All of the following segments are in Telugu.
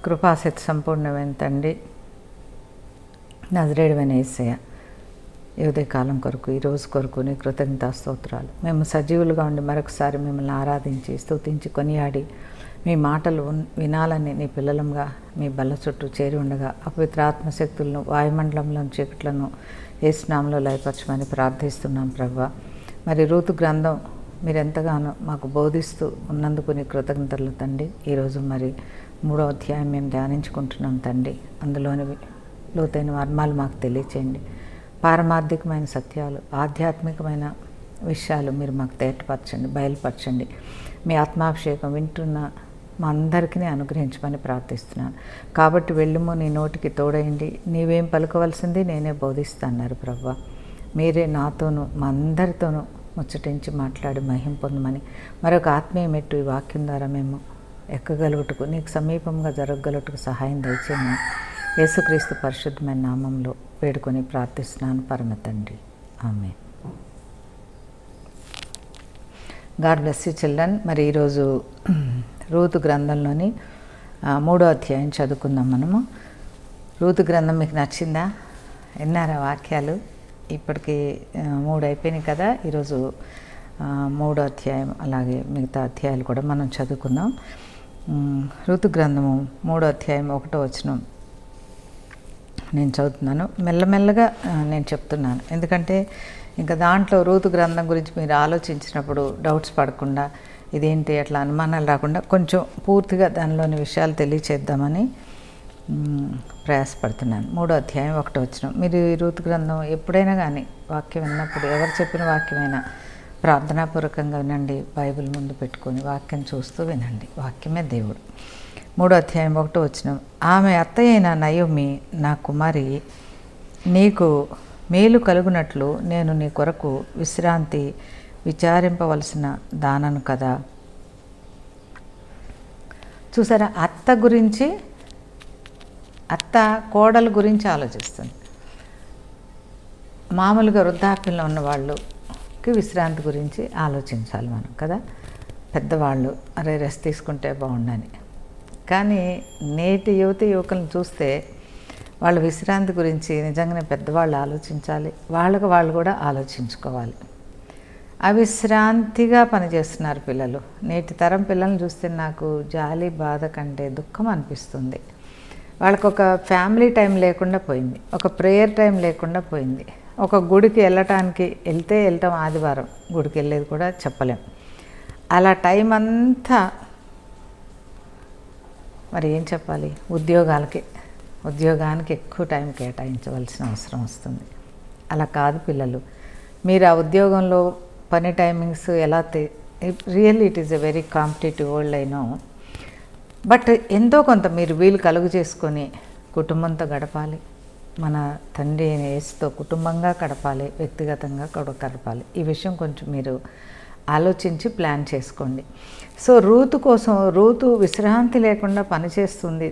కృపాసక్తి సంపూర్ణమైన తండ్రి, నజరేయుడైన యేసయ్య, ఈ ఉదయకాలం కొరకు, ఈ రోజు కొరకు నీ కృతజ్ఞతా స్తోత్రాలు. మేము సజీవులుగా ఉండి మరొకసారి మిమ్మల్ని ఆరాధించి స్తుతించి కొనియాడి మీ మాటలు వినాలని నీ పిల్లలంగా మీ బల్ల చుట్టూ చేరి ఉండగా అపవిత్ర ఆత్మశక్తులను, వాయుమండలంలో చీకట్లను యేసు నామములో లయపరచమని ప్రార్థిస్తున్నాం ప్రభువా. మరి రూతు గ్రంథం మీరు ఎంతగానో మాకు బోధిస్తూ ఉన్నందుకు నీ కృతజ్ఞతలు తండ్రి. ఈరోజు మరి 3వ అధ్యాయం మేము ధ్యానించుకుంటున్నాం తండ్రి. అందులోని లోతైన మర్మాలు మాకు తెలియచేయండి. పారమార్థికమైన సత్యాలు, ఆధ్యాత్మికమైన విషయాలు మీరు మాకు తేటపరచండి, బయలుపరచండి. మీ ఆత్మాభిషేకం వింటున్న మా అందరికీ అనుగ్రహించమని ప్రార్థిస్తున్నాను. కాబట్టి వెళ్ళుము, నీ నోటికి తోడయండి, నీవేం పలుకవలసింది నేనే బోధిస్తాన్నారు ప్రభువా. మీరే నాతోనూ మా అందరితోనూ ముచ్చటించి మాట్లాడి మహిమ పొందమని, మరొక ఆత్మీయ మెట్టు ఈ వాక్యం ద్వారా మేము ఎక్కగలుగుటకు, నీకు సమీపంగా జరగగలుగుటకు సహాయం దయచేయమని యేసుక్రీస్తు పరిశుద్ధమైన నామంలో వేడుకొని ప్రార్థిస్తున్నాను పరమ తండ్రి, ఆమేన్. God bless you children. మరి ఈరోజు రూతు గ్రంథంలోని 3వ అధ్యాయం చదువుకుందాం మనము. రూతు గ్రంథం మీకు నచ్చిందా? విన్నారా వాక్యాలు? ఇప్పటికి 3 అయిపోయినాయి కదా. ఈరోజు 3వ అధ్యాయం అలాగే మిగతా అధ్యాయాలు కూడా మనం చదువుకుందాం. రూతు గ్రంథము 3వ అధ్యాయం 1వ వచనం నేను చదువుతున్నాను. మెల్లమెల్లగా నేను చెప్తున్నాను, ఎందుకంటే ఇంకా దాంట్లో రూతు గ్రంథం గురించి మీరు ఆలోచించినప్పుడు డౌట్స్ పడకుండా, ఇదేంటి అట్లా అనుమానాలు రాకుండా కొంచెం పూర్తిగా దానిలోని విషయాలు తెలియచేద్దామని ప్రయాసపడుతున్నాను. 3వ అధ్యాయం 1వ వచనం. మీరు ఈ రూతు గ్రంథం ఎప్పుడైనా కానీ వాక్యం విన్నప్పుడు, ఎవరు చెప్పిన వాక్యమైనా ప్రార్థనాపూర్వకంగా వినండి. బైబిల్ ముందు పెట్టుకొని వాక్యం చూస్తూ వినండి. వాక్యమే దేవుడు. 3వ అధ్యాయం 1వ వచనం. ఆమె అత్తయ్యైన నయోమి, నా కుమారి, నీకు మేలు కలుగునట్లు నేను నీ కొరకు విశ్రాంతి విచారింపవలసిన దానను కదా. చూసారా, అత్త గురించి, అత్త కోడలు గురించి ఆలోచిస్తుంది. మామూలుగా వృద్ధాప్యంలో ఉన్న వాళ్ళకి విశ్రాంతి గురించి ఆలోచించాలి మనం కదా. పెద్దవాళ్ళు అరే రెస్ట్ తీసుకుంటే బాగుండని. కానీ నేటి యువతి యువకులను చూస్తే వాళ్ళ విశ్రాంతి గురించి నిజంగానే పెద్దవాళ్ళు ఆలోచించాలి. వాళ్ళకు వాళ్ళు కూడా ఆలోచించుకోవాలి. అవిశ్రాంతిగా పనిచేస్తున్నారు పిల్లలు. నేటి తరం పిల్లల్ని చూస్తే నాకు జాలి, బాధ కంటే దుఃఖం అనిపిస్తుంది. వాళ్ళకు ఒక ఫ్యామిలీ టైం లేకుండా పోయింది, ఒక ప్రేయర్ టైం లేకుండా పోయింది. ఒక గుడికి వెళ్తాం ఆదివారం, గుడికి వెళ్ళేది కూడా చెప్పలేం. అలా టైం అంతా మరి ఏం చెప్పాలి, ఉద్యోగానికి ఎక్కువ టైం కేటాయించవలసిన అవసరం వస్తుంది. అలా కాదు పిల్లలు. మీరు ఆ ఉద్యోగంలో పని టైమింగ్స్ ఎలా really it is a very competitive world అయినో, బట్ ఎంతో కొంత మీరు వీలు కలుగు చేసుకొని కుటుంబంతో గడపాలి. మన తండ్రి యేసుతో కుటుంబంగా గడపాలి, వ్యక్తిగతంగా కూడా గడపాలి. ఈ విషయం కొంచెం మీరు ఆలోచించి ప్లాన్ చేసుకోండి. సో రూతు విశ్రాంతి లేకుండా పని చేస్తుంది,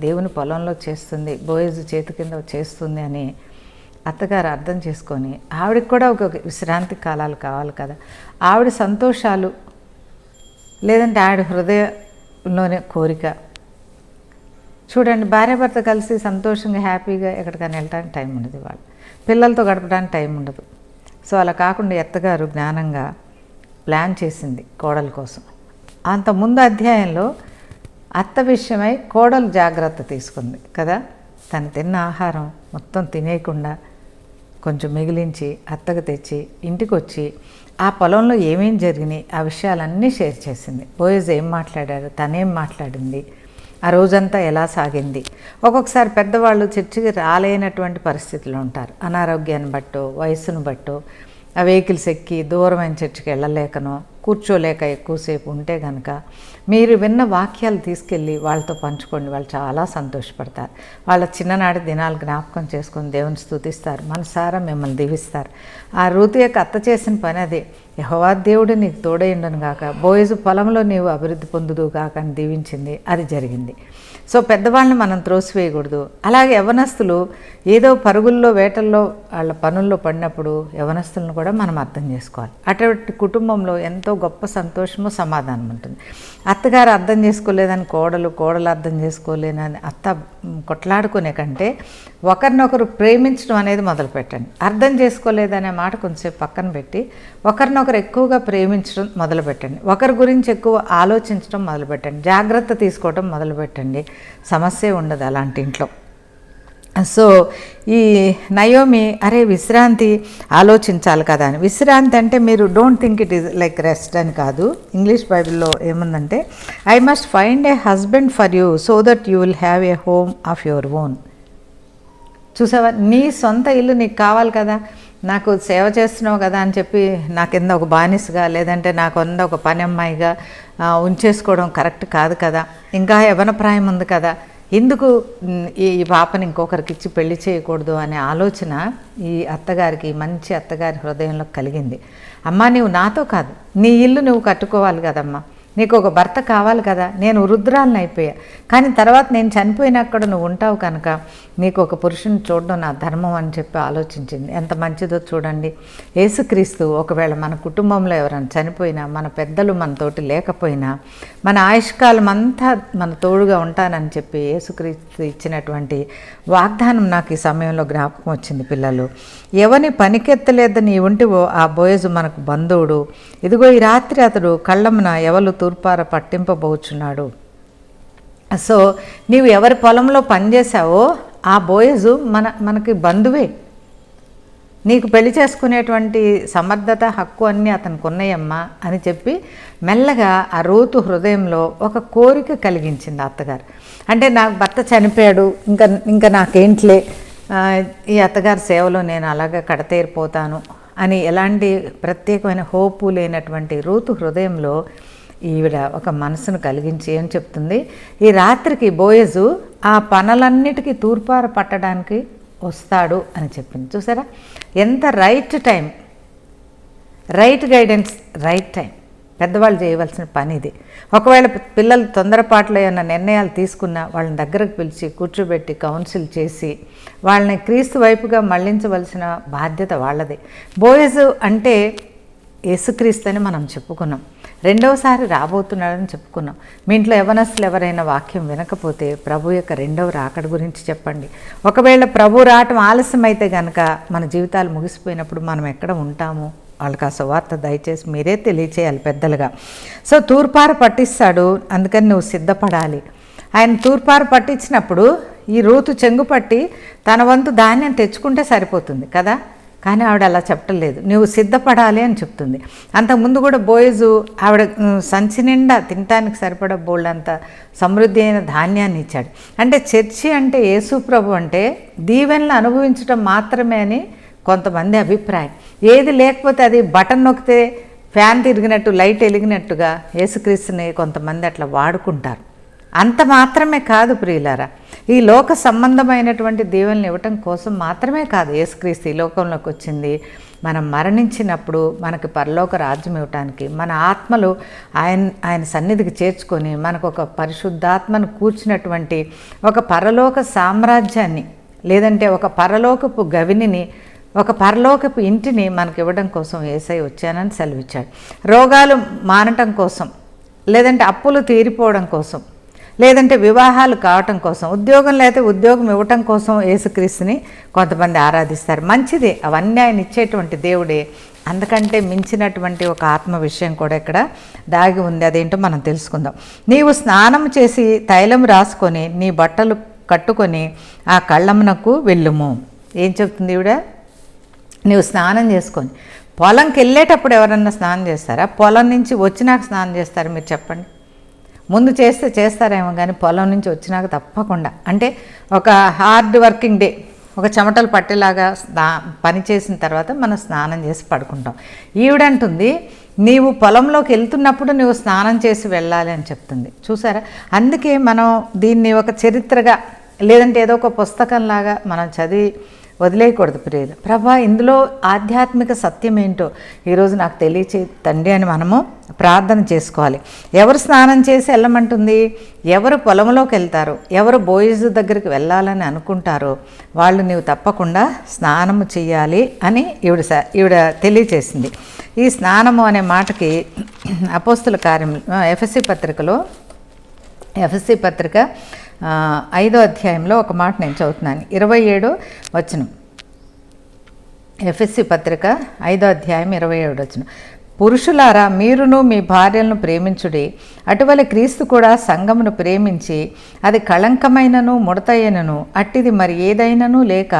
దేవుని పొలంలో చేస్తుంది, బోయజు చేతి కింద చేస్తుంది అని అత్తగారు అర్థం చేసుకొని, ఆవిడకి కూడా ఒక విశ్రాంతి కాలాలు కావాలి కదా. ఆవిడ సంతోషాలు, లేదంటే ఆవిడ హృదయంలోనే కోరిక. చూడండి, భార్యాభర్త కలిసి సంతోషంగా హ్యాపీగా ఎక్కడికైనా వెళ్ళడానికి టైం ఉండదు, వాళ్ళు పిల్లలతో గడపడానికి టైం ఉండదు. సో అలా కాకుండా అత్తగారు జ్ఞానంగా ప్లాన్ చేసింది కోడల కోసం. అంత ముందు అధ్యాయంలో అత్త విషయమై కోడలు జాగ్రత్త తీసుకుంది కదా. తను తిన్న ఆహారం మొత్తం తినేయకుండా కొంచెం మిగిలించి అత్తకు తెచ్చి ఇంటికి వచ్చి ఆ పొలంలో ఏమేం జరిగినాయి ఆ విషయాలన్నీ షేర్ చేసింది. బోయజ్ ఏం మాట్లాడారు, తనేం మాట్లాడింది, ఆ రోజంతా ఎలా సాగింది. ఒక్కొక్కసారి పెద్దవాళ్ళు చర్చికి రాలేనటువంటి పరిస్థితులు ఉంటారు, అనారోగ్యాన్ని బట్టో వయసును బట్టో, ఆ వెహికల్స్ ఎక్కి దూరమైన చర్చికి వెళ్ళలేకనో కూర్చోలేక ఎక్కువసేపు ఉంటే కనుక మీరు విన్న వాక్యాలు తీసుకెళ్ళి వాళ్ళతో పంచుకోండి. వాళ్ళు చాలా సంతోషపడతారు. వాళ్ళ చిన్ననాటి దినాలు జ్ఞాపకం చేసుకొని దేవుని స్తుతిస్తారు, మనసారా మిమ్మల్ని దీవిస్తారు. ఆ రూతు యొక్క అత్త చేసిన పని అదే. యెహోవా దేవుడు నీకు తోడైండును గాక, బోయజు పొలంలో నీవు అభివృద్ధి పొందుదు గాక అని దీవించింది. అది జరిగింది. సో పెద్దవాళ్ళని మనం త్రోసివేయకూడదు. అలాగే యవనస్తులు ఏదో పరుగుల్లో వేటల్లో వాళ్ళ పనుల్లో పడినప్పుడు యవనస్తులను కూడా మనం అర్థం చేసుకోవాలి. అటువంటి కుటుంబంలో ఎంతో గొప్ప సంతోషము, సమాధానం ఉంటుంది. అత్తగారు అర్థం చేసుకోలేదని కోడలు అర్థం చేసుకోలేనని అత్త కొట్లాడుకునే కంటే ఒకరినొకరు ప్రేమించడం అనేది మొదలుపెట్టండి. అర్థం చేసుకోలేదనే మాట కొంచెంసేపు పక్కన పెట్టి ఒకరినొకరు ఎక్కువగా ప్రేమించడం మొదలుపెట్టండి. ఒకరి గురించి ఎక్కువ ఆలోచించడం మొదలుపెట్టండి. జాగ్రత్త తీసుకోవడం మొదలుపెట్టండి. సమస్య ఉండదు అలాంటి ఇంట్లో. సో ఈ నయోమి అరే విశ్రాంతి ఆలోచించాలి కదా అని. విశ్రాంతి అంటే మీరు don't think it is like rest అని కాదు. ఇంగ్లీష్ బైబిల్లో ఏముందంటే I must find a husband for you so that you will have a home of your own. చూసావా, నీ సొంత ఇల్లు నీకు కావాలి కదా. నాకు సేవ చేస్తున్నావు కదా అని చెప్పి నా కింద ఒక బానిసగా లేదంటే నా కింద ఒక పని అమ్మాయిగా ఉంచేసుకోవడం కరెక్ట్ కాదు కదా. ఇంకా యవ్వన ప్రాయం ఉంది కదా, ఎందుకు ఈ పాపని ఇంకొకరికి ఇచ్చి పెళ్లి చేయకూడదు అనే ఆలోచన ఈ అత్తగారికి, మంచి అత్తగారి హృదయంలో కలిగింది. అమ్మా నీవు నాతో కాదు, నీ ఇల్లు నువ్వు కట్టుకోవాలి కదమ్మా, నీకు ఒక భర్త కావాలి కదా. నేను వృద్ధురాలను అయిపోయా, కానీ తర్వాత నేను చనిపోయినక్కడ నువ్వు ఉంటావు కనుక నీకు ఒక పురుషుని చూడడం నా ధర్మం అని చెప్పి ఆలోచించింది. ఎంత మంచిదో చూడండి. యేసుక్రీస్తు ఒకవేళ మన కుటుంబంలో ఎవరైనా చనిపోయినా, మన పెద్దలు మనతోటి లేకపోయినా, మన ఆయుష్కాలం అంతా మన తోడుగా ఉంటానని చెప్పి యేసుక్రీస్తు ఇచ్చినటువంటి వాగ్దానం నాకు ఈ సమయంలో జ్ఞాపకం వచ్చింది. పిల్లలు, ఎవని పనికెత్తలేదు నీ ఉంటివో ఆ బోయజు మనకు బంధువుడు. ఇదిగో ఈ రాత్రి అతడు కళ్ళమున ఎవలు తూర్పార పట్టింపబోచున్నాడు. సో నీవు ఎవరి పొలంలో పనిచేసావో ఆ బోయజు మనకి బంధువే. నీకు పెళ్లి చేసుకునేటువంటి సమర్థత, హక్కు అన్నీ అతనికి ఉన్నాయమ్మా అని చెప్పి మెల్లగా ఆ రూతు హృదయంలో ఒక కోరిక కలిగించింది అత్తగారు. అంటే నాకు భర్త చనిపోయాడు, ఇంకా నాకేంట్లే, ఈ అత్తగారి సేవలో నేను అలాగా కడతేరిపోతాను అని ఎలాంటి ప్రత్యేకమైన హోపు లేనటువంటి రూతు హృదయంలో ఈవిడ ఒక మనసును కలిగించి ఏం చెప్తుంది, ఈ రాత్రికి బోయజు ఆ పనులన్నిటికీ తూర్పార పట్టడానికి వస్తాడు అని చెప్పింది. చూసారా ఎంత right time, right guidance, right time. పెద్దవాళ్ళు చేయవలసిన పని ఇది. ఒకవేళ పిల్లలు తొందరపాటులో ఏమైనా నిర్ణయాలు తీసుకున్నా వాళ్ళని దగ్గరకు పిలిచి కూర్చోబెట్టి కౌన్సిల్ చేసి వాళ్ళని క్రీస్తు వైపుగా మళ్లించవలసిన బాధ్యత వాళ్ళది. బోయజు అంటే యేసుక్రీస్తు అని మనం చెప్పుకున్నాం, రెండవసారి రాబోతున్నాడని చెప్పుకున్నాం. మీ ఇంట్లో యవనస్తులు ఎవరైనా వాక్యం వినకపోతే ప్రభు యొక్క రెండవ రాకడ గురించి చెప్పండి. ఒకవేళ ప్రభు రావటం ఆలస్యం అయితే కనుక మన జీవితాలు ముగిసిపోయినప్పుడు మనం ఎక్కడ ఉంటాము వాళ్ళకి ఆ సువార్త దయచేసి మీరే తెలియచేయాలి పెద్దలుగా. సో తూర్పార పట్టిస్తాడు, అందుకని నువ్వు సిద్ధపడాలి. ఆయన తూర్పార పట్టించినప్పుడు ఈ రూతు చెంగు పట్టి తన వంతు ధాన్యం తెచ్చుకుంటే సరిపోతుంది కదా, కానీ ఆవిడ అలా చెప్పటం లేదు, నువ్వు సిద్ధపడాలి అని చెప్తుంది. అంతకుముందు కూడా బోయజు ఆవిడ సంచి నిండా తినటానికి సరిపడా బోళ్ళంత సమృద్ధి అయిన ధాన్యాన్ని ఇచ్చాడు. అంటే చర్చి అంటే యేసు ప్రభు అంటే దీవెనలు అనుభవించడం మాత్రమే అని కొంతమంది అభిప్రాయం. ఏది లేకపోతే అది బటన్ నొక్కితే ఫ్యాన్ తిరిగినట్టు, లైట్ వెలిగినట్టుగా యేసుక్రీస్తుని కొంతమంది అట్లా వాడుకుంటారు. అంత మాత్రమే కాదు ప్రియులారా, ఈ లోక సంబంధమైనటువంటి దీవెనలు ఇవ్వటం కోసం మాత్రమే కాదు యేసుక్రీస్తు ఈ లోకంలోకి వచ్చింది. మనం మరణించినప్పుడు మనకి పరలోక రాజ్యం ఇవ్వటానికి, మన ఆత్మలు ఆయన సన్నిధికి చేర్చుకొని మనకు ఒక పరిశుద్ధాత్మను కూర్చున్నటువంటి ఒక పరలోక సామ్రాజ్యాన్ని, లేదంటే ఒక పరలోకపు గవినిని, ఒక పరలోకపు ఇంటిని మనకి ఇవ్వడం కోసం యేసయ్య వచ్చానని సెలవిచ్చాడు. రోగాలు మానటం కోసం, లేదంటే అప్పులు తీరిపోవడం కోసం, లేదంటే వివాహాలు కావటం కోసం, ఉద్యోగం లేకపోతే ఉద్యోగం ఇవ్వటం కోసం యేసుక్రీస్తుని కొంతమంది ఆరాధిస్తారు. మంచిదే, అవన్నీ ఆయన ఇచ్చేటువంటి దేవుడే. అందుకంటే మించినటువంటి ఒక ఆత్మ విషయం కూడా ఇక్కడ దాగి ఉంది. అదేంటో మనం తెలుసుకుందాం. నీవు స్నానం చేసి తైలం రాసుకొని నీ బట్టలు కట్టుకొని ఆ కళ్ళమునకు వెళ్ళుము. ఏం చెప్తుంది ఈవిడ? నీవు స్నానం చేసుకొని, పొలంకి వెళ్ళేటప్పుడు ఎవరన్నా స్నానం చేస్తారా? పొలం నుంచి వచ్చినాక స్నానం చేస్తారు? మీరు చెప్పండి. ముందు చేస్తారేమో కానీ పొలం నుంచి వచ్చినాక తప్పకుండా. అంటే ఒక హార్డ్ వర్కింగ్ డే, ఒక చెమటలు పట్టేలాగా పని చేసిన తర్వాత మనం స్నానం చేసి పడుకుంటాం. ఈవిడంటుంది నీవు పొలంలోకి వెళ్తున్నప్పుడు నువ్వు స్నానం చేసి వెళ్ళాలి అని చెప్తుంది. చూసారా, అందుకే మనం దీన్ని ఒక చరిత్రగా, లేదంటే ఏదో ఒక పుస్తకంలాగా మనం చదివి వదిలేయకూడదు ప్రియులు. ప్రభా ఇందులో ఆధ్యాత్మిక సత్యం ఏంటో ఈరోజు నాకు తెలియచే తండ్రి అని మనము ప్రార్థన చేసుకోవాలి. ఎవరు స్నానం చేసి వెళ్ళమంటుంది? ఎవరు పొలంలోకి వెళ్తారో, ఎవరు బోయిజు దగ్గరికి వెళ్ళాలని అనుకుంటారో వాళ్ళు నీవు తప్పకుండా స్నానము చేయాలి అని ఈవిడ తెలియచేసింది. ఈ స్నానము అనే మాటకి అపోస్తుల కార్యములు ఎఫెసీ పత్రిక 5వ అధ్యాయంలో ఒక మాట నేను చదువుతున్నాను. 27వ వచనం. ఎఫెసీ పత్రిక 5వ అధ్యాయం 27వ వచనం. పురుషులారా మీరును మీ భార్యలను ప్రేమించుడి, అటువలే క్రీస్తు కూడా సంఘమును ప్రేమించి అది కళంకమైనను ముడతయ్యనను అట్టిది మరి ఏదైనను లేక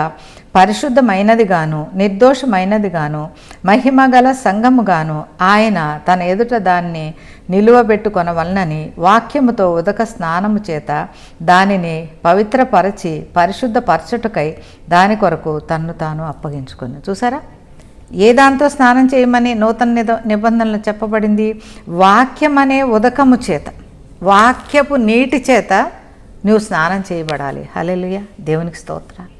పరిశుద్ధమైనదిగాను నిర్దోషమైనదిగాను మహిమగల సంఘముగాను ఆయన తన ఎదుట దాన్ని నిలువబెట్టుకొనవలనని వాక్యముతో ఉదక స్నానము చేత దానిని పవిత్రపరచి పరిశుద్ధపరచుటకై దాని కొరకు తన్ను తాను అప్పగించుకుని. చూసారా, ఏ దాంతో స్నానం చేయమని నూతన నిబంధనలు చెప్పబడింది? వాక్యం అనే ఉదకము చేత, వాక్యపు నీటి చేత నువ్వు స్నానం చేయబడాలి. హల్లెలూయా, దేవునికి స్తోత్రాలు.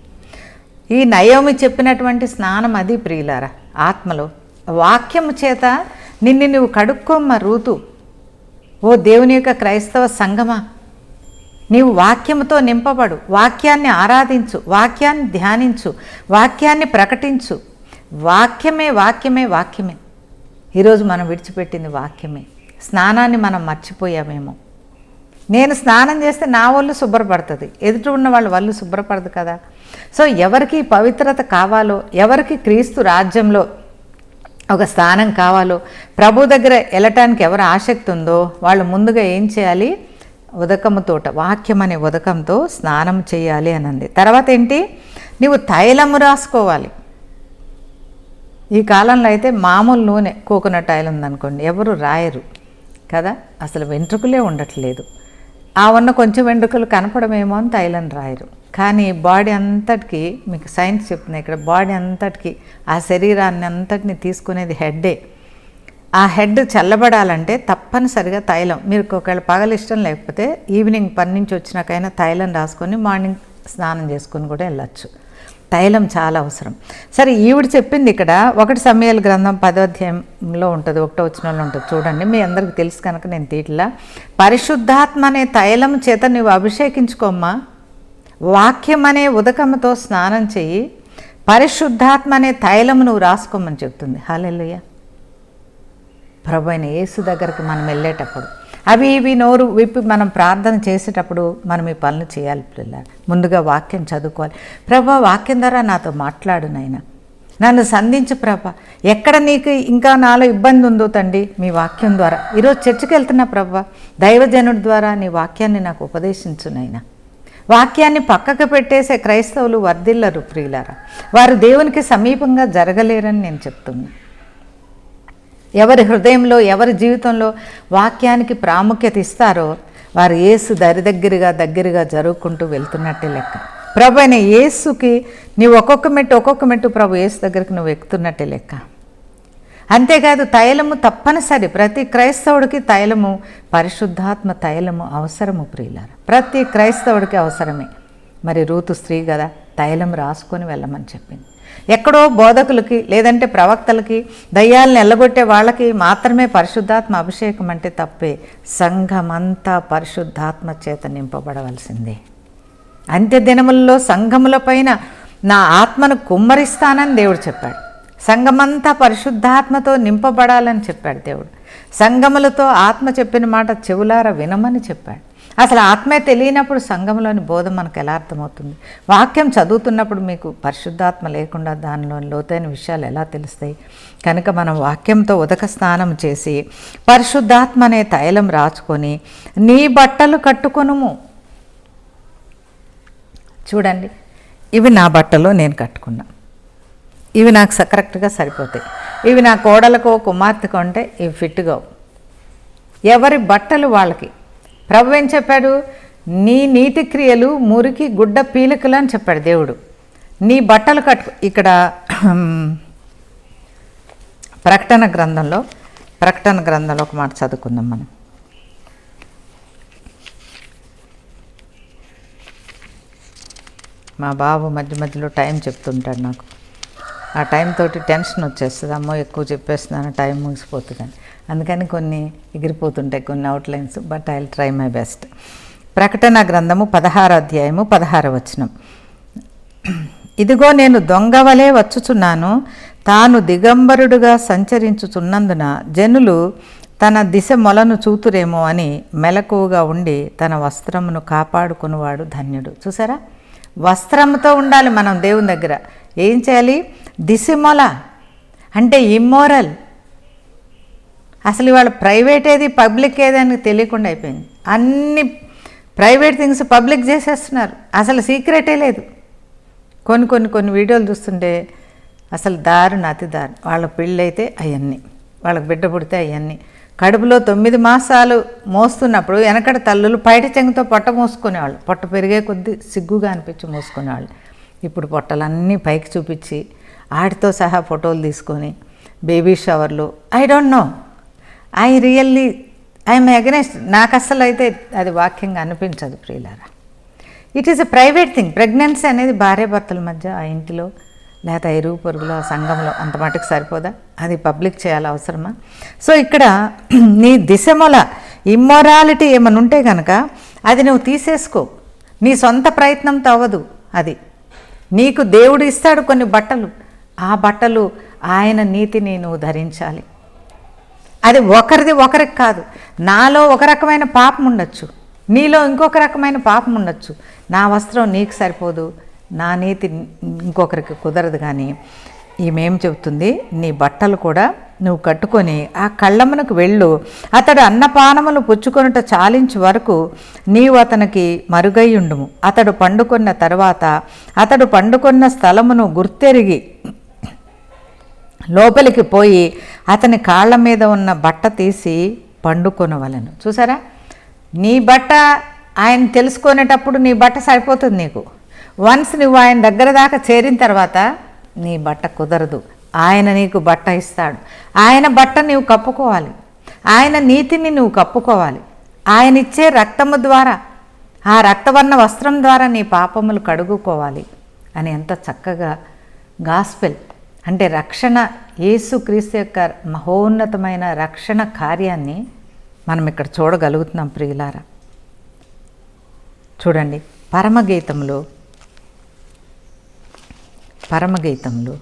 ఈ నయోమి చెప్పినటువంటి స్నానం అది ప్రియులారా, ఆత్మలో వాక్యము చేత నిన్ను నువ్వు కడుక్కోమ్మ రూతు. ఓ దేవుని యొక్క క్రైస్తవ సంఘమా, నీవు వాక్యముతో నింపబడు, వాక్యాన్ని ఆరాధించు, వాక్యాన్ని ధ్యానించు, వాక్యాన్ని ప్రకటించు. వాక్యమే వాక్యమే వాక్యమే. ఈరోజు మనం విడిచిపెట్టింది వాక్యమే. స్నానాన్ని మనం మర్చిపోయామేమో. నేను స్నానం చేస్తే నా ఒళ్ళు శుభ్రపడుతుంది, ఎదుటి ఉన్న వాళ్ళ ఒళ్ళు శుభ్రపడదు కదా. సో ఎవరికి పవిత్రత కావాలో, ఎవరికి క్రీస్తు రాజ్యంలో ఒక స్థానం కావాలో, ప్రభు దగ్గర వెళ్ళటానికి ఎవరు ఆసక్తి ఉందో వాళ్ళు ముందుగా ఏం చేయాలి? ఉదకముతోట, వాక్యం అనే ఉదకంతో స్నానం చేయాలి అని అంది. తర్వాత ఏంటి? నీవు తైలము రాసుకోవాలి. ఈ కాలంలో అయితే మామూలు నూనె, కోకోనట్ ఆయిల్ ఉందనుకోండి, ఎవరు రాయరు కదా. అసలు వెంట్రుకలే ఉండట్లేదు. ఆ ఉన్న కొంచెం వెంట్రుకలు కనపడమేమో అని తైలం రాయరు. కానీ బాడీ అంతటికి, మీకు సైన్స్ చెప్తున్నాయి ఇక్కడ, బాడీ అంతటికి ఆ శరీరాన్ని అంతటిని తీసుకునేది హెడ్డే. ఆ హెడ్ చల్లబడాలంటే తప్పనిసరిగా తైలం. మీరు ఒకవేళ పగలు ఇష్టం లేకపోతే ఈవినింగ్ పని నుంచి వచ్చినాకైనా తైలం రాసుకొని మార్నింగ్ స్నానం చేసుకొని కూడా వెళ్ళచ్చు. తైలం చాలా అవసరం. సరే, ఈవిడ చెప్పింది ఇక్కడ 1 సమూయేలు గ్రంథం 10వ అధ్యాయంలో ఉంటుంది, 1వ వచనంలో ఉంటుంది. చూడండి, మీ అందరికీ తెలుసు కనుక నేను తీట్లా. పరిశుద్ధాత్మ అనే తైలం చేత నువ్వు అభిషేకించుకోమ్మా, వాక్యం అనే ఉదకముతో స్నానం చెయ్యి, పరిశుద్ధాత్మ అనే తైలము నువ్వు రాసుకోమని చెప్తుంది. హల్లెలూయా. ప్రభు అయిన యేసు దగ్గరికి మనం వెళ్ళేటప్పుడు అవి ఇవి నోరు విప్పి మనం ప్రార్థన చేసేటప్పుడు మనం ఈ పనులు చేయాలి పిల్లలు. ముందుగా వాక్యం చదువుకోవాలి. ప్రభా, వాక్యం ద్వారా నాతో మాట్లాడు నాయన, నన్ను సంధించు ప్రభా. ఎక్కడ నీకు ఇంకా నాలో ఇబ్బంది ఉందో తండ్రి, మీ వాక్యం ద్వారా. ఈరోజు చర్చికి వెళ్తున్నా ప్రభా, దైవజనుడి ద్వారా నీ వాక్యాన్ని నాకు ఉపదేశించు నాయన. వాక్యాన్ని పక్కకు పెట్టేసే క్రైస్తవులు వర్ధిల్లరు ప్రియులారా. వారు దేవునికి సమీపంగా జరగలేరని నేను చెప్తున్నా. ఎవరి హృదయంలో, ఎవరి జీవితంలో వాక్యానికి ప్రాముఖ్యత ఇస్తారో వారు యేసు దగ్గరగా జరుగుకుంటూ వెళ్తున్నట్టే లెక్క. ప్రభు అయిన యేసుకి నీవు ఒక్కొక్క మెట్టు ప్రభు యేసు దగ్గరికి నువ్వు ఎక్కుతున్నట్టే లెక్క. అంతేకాదు, తైలము తప్పనిసరి. ప్రతి క్రైస్తవుడికి తైలము, పరిశుద్ధాత్మ తైలము అవసరము ప్రియులారా. ప్రతి క్రైస్తవుడికి అవసరమే. మరి రూతు స్త్రీ కదా, తైలం రాసుకొని వెళ్ళమని చెప్పింది. ఎక్కడో బోధకులకి లేదంటే ప్రవక్తలకి, దయ్యాలను ఎల్లగొట్టే వాళ్ళకి మాత్రమే పరిశుద్ధాత్మ అభిషేకం అంటే తప్పే. సంఘమంతా పరిశుద్ధాత్మ చేత నింపబడవలసిందే. అంత్య దినములలో సంఘముల పైన నా ఆత్మను కుమ్మరిస్తానని దేవుడు చెప్పాడు. సంఘమంతా పరిశుద్ధాత్మతో నింపబడాలని చెప్పాడు దేవుడు. సంఘములతో ఆత్మ చెప్పిన మాట చెవులారా వినమని చెప్పాడు. అసలు ఆత్మే తెలియనప్పుడు సంఘంలోని బోధ మనకు ఎలా అర్థమవుతుంది? వాక్యం చదువుతున్నప్పుడు మీకు పరిశుద్ధాత్మ లేకుండా దానిలోని లోతైన విషయాలు ఎలా తెలుస్తాయి? కనుక మనం వాక్యంతో ఉదక స్నానం చేసి పరిశుద్ధాత్మ అనే తైలం రాచుకొని నీ బట్టలు కట్టుకొనుము. చూడండి, ఇవి నా బట్టలు నేను కట్టుకున్నా, ఇవి నాకు కరెక్ట్గా సరిపోతాయి. ఇవి నా కోడలకో కుమార్తెకో అంటే ఇవి ఫిట్గా. ఎవరి బట్టలు వాళ్ళకి. ప్రభు ఏం చెప్పాడు? నీ నీతి క్రియలు మురికి గుడ్డ పీలికలు అని చెప్పాడు దేవుడు. నీ బట్టలు కట్టు. ఇక్కడ ప్రకటన గ్రంథంలో ఒక మాట చదువుకుందాం మనం. మా బాబు మధ్య మధ్యలో టైం చెప్తుంటాడు నాకు. ఆ టైం తోటి టెన్షన్ వచ్చేస్తుంది, అమ్మో ఎక్కువ చెప్పేస్తున్నాను, టైం ముగిసిపోతుందని. అందుకని కొన్ని ఎగిరిపోతుంటాయి కొన్ని outlines, but I will try my best. ప్రకటన గ్రంథము 16వ అధ్యాయము 16వ వచనం. ఇదిగో నేను దొంగవలే వచ్చుచున్నాను, తాను దిగంబరుడుగా సంచరించుచున్నందున జనులు తన దిశ మొలను చూతురేమో అని మెలకువగా ఉండి తన వస్త్రమును కాపాడుకునేవాడు ధన్యుడు. చూసారా, వస్త్రంతో ఉండాలి మనం దేవుని దగ్గర. ఏం చేయాలి? దిశమొల అంటే ఇమ్మోరల్. అసలు ఇవాళ ప్రైవేట్ ఏది పబ్లిక్ ఏది అని తెలియకుండా అయిపోయింది. అన్ని ప్రైవేట్ థింగ్స్ పబ్లిక్ చేసేస్తున్నారు, అసలు సీక్రెటే లేదు. కొన్ని వీడియోలు చూస్తుంటే అసలు దారుణ, అతి దారుణ. వాళ్ళ పెళ్ళైతే అవన్నీ, వాళ్ళకి బిడ్డ పుడితే అవన్నీ, కడుపులో 9 మాసాలు మోస్తున్నప్పుడు వెనకడ తల్లులు పైట చెంగుతో పొట్ట మోసుకునేవాళ్ళు, పొట్ట పెరిగే కొద్దీ సిగ్గుగా అనిపించి మోసుకునేవాళ్ళు. ఇప్పుడు పొట్టలన్నీ పైకి చూపించి ఆడితో సహా ఫోటోలు తీసుకొని బేబీ షవర్లు. I don't know, I'm against. నాకు అసలు అయితే అది వాక్యంగా అనిపించదు ప్రియులారా. It is a private thing. Pregnancy అనేది భార్యాభర్తల మధ్య ఆ ఇంటిలో లేకపోతే ఇరుగు పొరుగులో సంఘంలో అంత మటుకు సరిపోదా? అది పబ్లిక్ చేయాలి అవసరమా? సో ఇక్కడ నీ దిశమొల ఇమ్మొరాలిటీ ఏమైనా ఉంటే కనుక అది నువ్వు తీసేసుకో. నీ సొంత ప్రయత్నంతో అవ్వదు అది. నీకు దేవుడు ఇస్తాడు కొన్ని బట్టలు, ఆ బట్టలు ఆయన నీతిని నువ్వు ధరించాలి. అది ఒకరికి కాదు. నాలో ఒక రకమైన పాపం ఉండొచ్చు, నీలో ఇంకొక రకమైన పాపం ఉండొచ్చు. నా వస్త్రం నీకు సరిపోదు, నా నీతి ఇంకొకరికి కుదరదు. కానీ ఈమెం చెబుతుంది, నీ బట్టలు కూడా నువ్వు కట్టుకొని ఆ కళ్ళమునకు వెళ్ళు, అతడు అన్నపానములు పుచ్చుకొనుట చాలించు వరకు నీవు అతనికి మరుగై ఉండుము. అతడు పండుకొన్న తర్వాత అతడు పండుకొన్న స్థలమును గుర్తెరిగి లోపలికి పోయి అతని కాళ్ళ మీద ఉన్న బట్ట తీసి పండుకొనవలెను. చూసారా, నీ బట్ట ఆయన తెలుసుకునేటప్పుడు నీ బట్ట సరిపోతుంది నీకు. వన్స్ నువ్వు ఆయన దగ్గర దాకా చేరిన తర్వాత నీ బట్ట కుదరదు. ఆయన నీకు బట్ట ఇస్తాడు. ఆయన బట్ట నీవు కప్పుకోవాలి, ఆయన నీతిని నువ్వు కప్పుకోవాలి. ఆయన ఇచ్చే రక్తము ద్వారా, ఆ రక్తవర్ణ వస్త్రం ద్వారా నీ పాపములు కడుగుకోవాలి అని ఎంత చక్కగా గాస్పెల్ అంటే రక్షణ, యేసుక్రీస్తు యొక్క మహోన్నతమైన రక్షణ కార్యాన్ని మనం ఇక్కడ చూడగలుగుతున్నాం ప్రియులారా. చూడండి, పరమగీతంలో పరమగీతంలో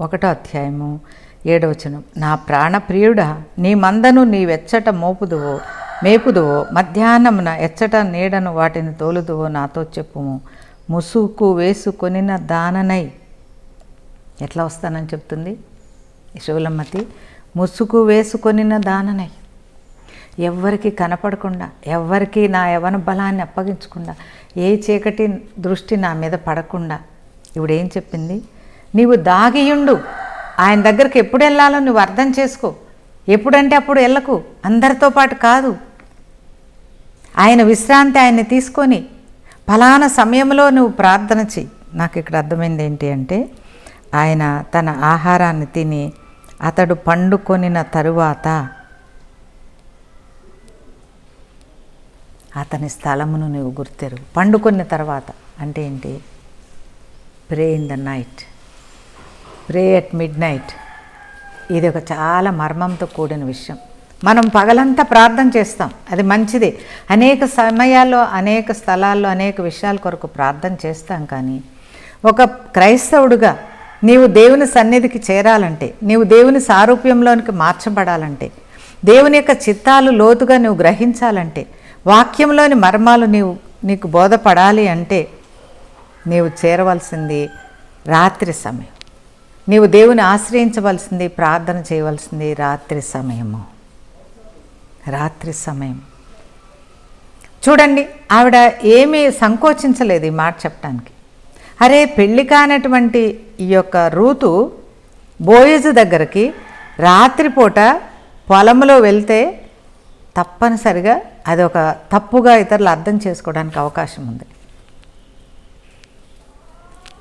1వ అధ్యాయము 7వ వచనం. నా ప్రాణప్రియుడా, నీ మందను నీవెచ్చట మేపుదువో, మధ్యాహ్నమున ఎచ్చట నీడను వాటిని తోలుదువో నాతో చెప్పుము. ముసుగు వేసుకొనిన దాననై. ఎట్లా వస్తానని చెప్తుంది శూలమ్మతి? ముసుగు వేసుకొనిన దాననై, ఎవ్వరికి కనపడకుండా, ఎవ్వరికి నా యవన బలాన్ని అప్పగించకుండా, ఏ చీకటి దృష్టి నా మీద పడకుండా ఇవిడేం చెప్పింది? నీవు దాగియుండు. ఆయన దగ్గరికి ఎప్పుడు వెళ్ళాలో నువ్వు అర్థం చేసుకో. ఎప్పుడంటే అప్పుడు వెళ్ళకు, అందరితో పాటు కాదు. ఆయన విశ్రాంతి ఆయన్ని తీసుకొని ఫలానా సమయంలో నువ్వు ప్రార్థన చెయ్యి. నాకు ఇక్కడ అర్థమైంది ఏంటి అంటే, ఆయన తన ఆహారాన్ని తిని అతడు పండుకొనిన తరువాత అతని స్థలమును నువ్వు గుర్తెరుగు. పండుకొన్న తర్వాత అంటే ఏంటి? Pray in the night, pray at mid night. ఇది ఒక చాలా మర్మంతో కూడిన విషయం. మనం పగలంతా ప్రార్థన చేస్తాం, అది మంచిదే. అనేక సమయాల్లో, అనేక స్థలాల్లో, అనేక విషయాల కొరకు ప్రార్థన చేస్తాం. కానీ ఒక క్రైస్తవుడుగా నీవు దేవుని సన్నిధికి చేరాలంటే, నీవు దేవుని సారూప్యంలోనికి మార్చబడాలంటే, దేవుని యొక్క చిత్తాలు లోతుగా నువ్వు గ్రహించాలంటే, వాక్యంలోని మర్మాలు నీకు బోధపడాలి అంటే నీవు చేరవలసింది రాత్రి సమయం. నీవు దేవుని ఆశ్రయించవలసింది, ప్రార్థన చేయవలసింది రాత్రి సమయము. రాత్రి సమయం. చూడండి, ఆవిడ ఏమీ సంకోచించలేదు ఈ మాట చెప్పడానికి. అరే, పెళ్ళి కానటువంటి ఈ యొక్క రూతు బోయజు దగ్గరికి రాత్రిపూట పొలంలో వెళ్తే తప్పనిసరిగా అది ఒక తప్పుగా ఇతరులు అర్థం చేసుకోవడానికి అవకాశం ఉంది.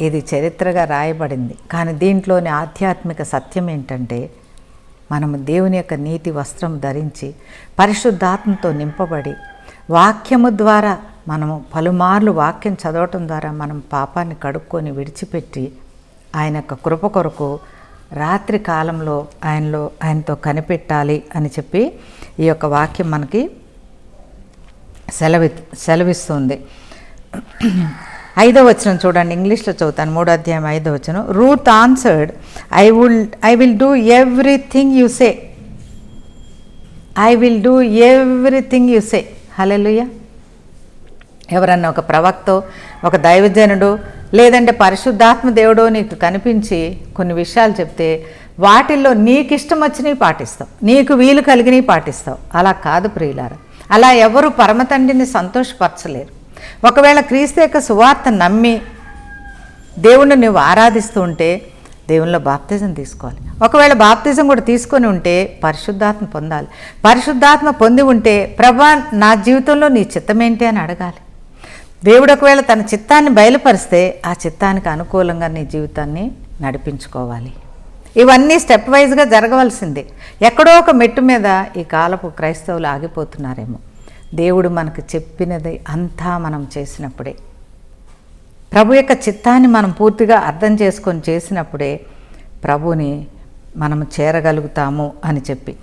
ఇది చరిత్రగా రాయబడింది. కానీ దీంట్లోని ఆధ్యాత్మిక సత్యం ఏంటంటే, మనము దేవుని యొక్క నీతి వస్త్రం ధరించి పరిశుద్ధాత్మతో నింపబడి వాక్యము ద్వారా మనము పలుమార్లు వాక్యం చదవటం ద్వారా మనం పాపాన్ని కడుక్కొని విడిచిపెట్టి ఆయన యొక్క కృప కొరకు రాత్రి కాలంలో ఆయనతో కనిపెట్టాలి అని చెప్పి ఈ యొక్క వాక్యం మనకి సెలవిస్తుంది. 5వ వచనం చూడండి, ఇంగ్లీష్లో చదువుతాను. 3వ అధ్యాయం 5వ వచనం. Ruth answered, I will do everything you say. I will do everything you say. హల్లెలూయా. ఎవరన్నా ఒక ప్రవక్తో, ఒక దైవజనుడు, లేదంటే పరిశుద్ధాత్మ దేవుడో నీకు కనిపించి కొన్ని విషయాలు చెప్తే వాటిల్లో నీకు ఇష్టం వచ్చినవి పాటిస్తావు, నీకు వీలు కలిగినవి పాటిస్తావు. అలా కాదు ప్రియులారా. అలా ఎవరు పరమతండ్రిని సంతోషపరచలేరు. ఒకవేళ క్రీస్తు యొక్క సువార్త నమ్మి దేవుణ్ణి నువ్వు ఆరాధిస్తూ ఉంటే దేవునిలో బాప్తిజం తీసుకోవాలి. ఒకవేళ బాప్తిజం కూడా తీసుకొని ఉంటే పరిశుద్ధాత్మ పొందాలి. పరిశుద్ధాత్మ పొంది ఉంటే ప్రభా నా జీవితంలో నీ చిత్తం ఏంటి అని అడగాలి. దేవుడు ఒకవేళ తన చిత్తాన్ని బయలుపరిస్తే ఆ చిత్తానికి అనుకూలంగా నీ జీవితాన్ని నడిపించుకోవాలి. ఇవన్నీ స్టెప్ వైజ్గా జరగవలసిందే. ఎక్కడో ఒక మెట్టు మీద ఈ కాలపు క్రైస్తవులు ఆగిపోతున్నారేమో. దేవుడు మనకు చెప్పినది అంతా మనం చేసినప్పుడే, ప్రభు యొక్క చిత్తాన్ని మనం పూర్తిగా అర్థం చేసుకొని చేసినప్పుడే ప్రభుని మనం చేరగలుగుతాము అని చెప్పి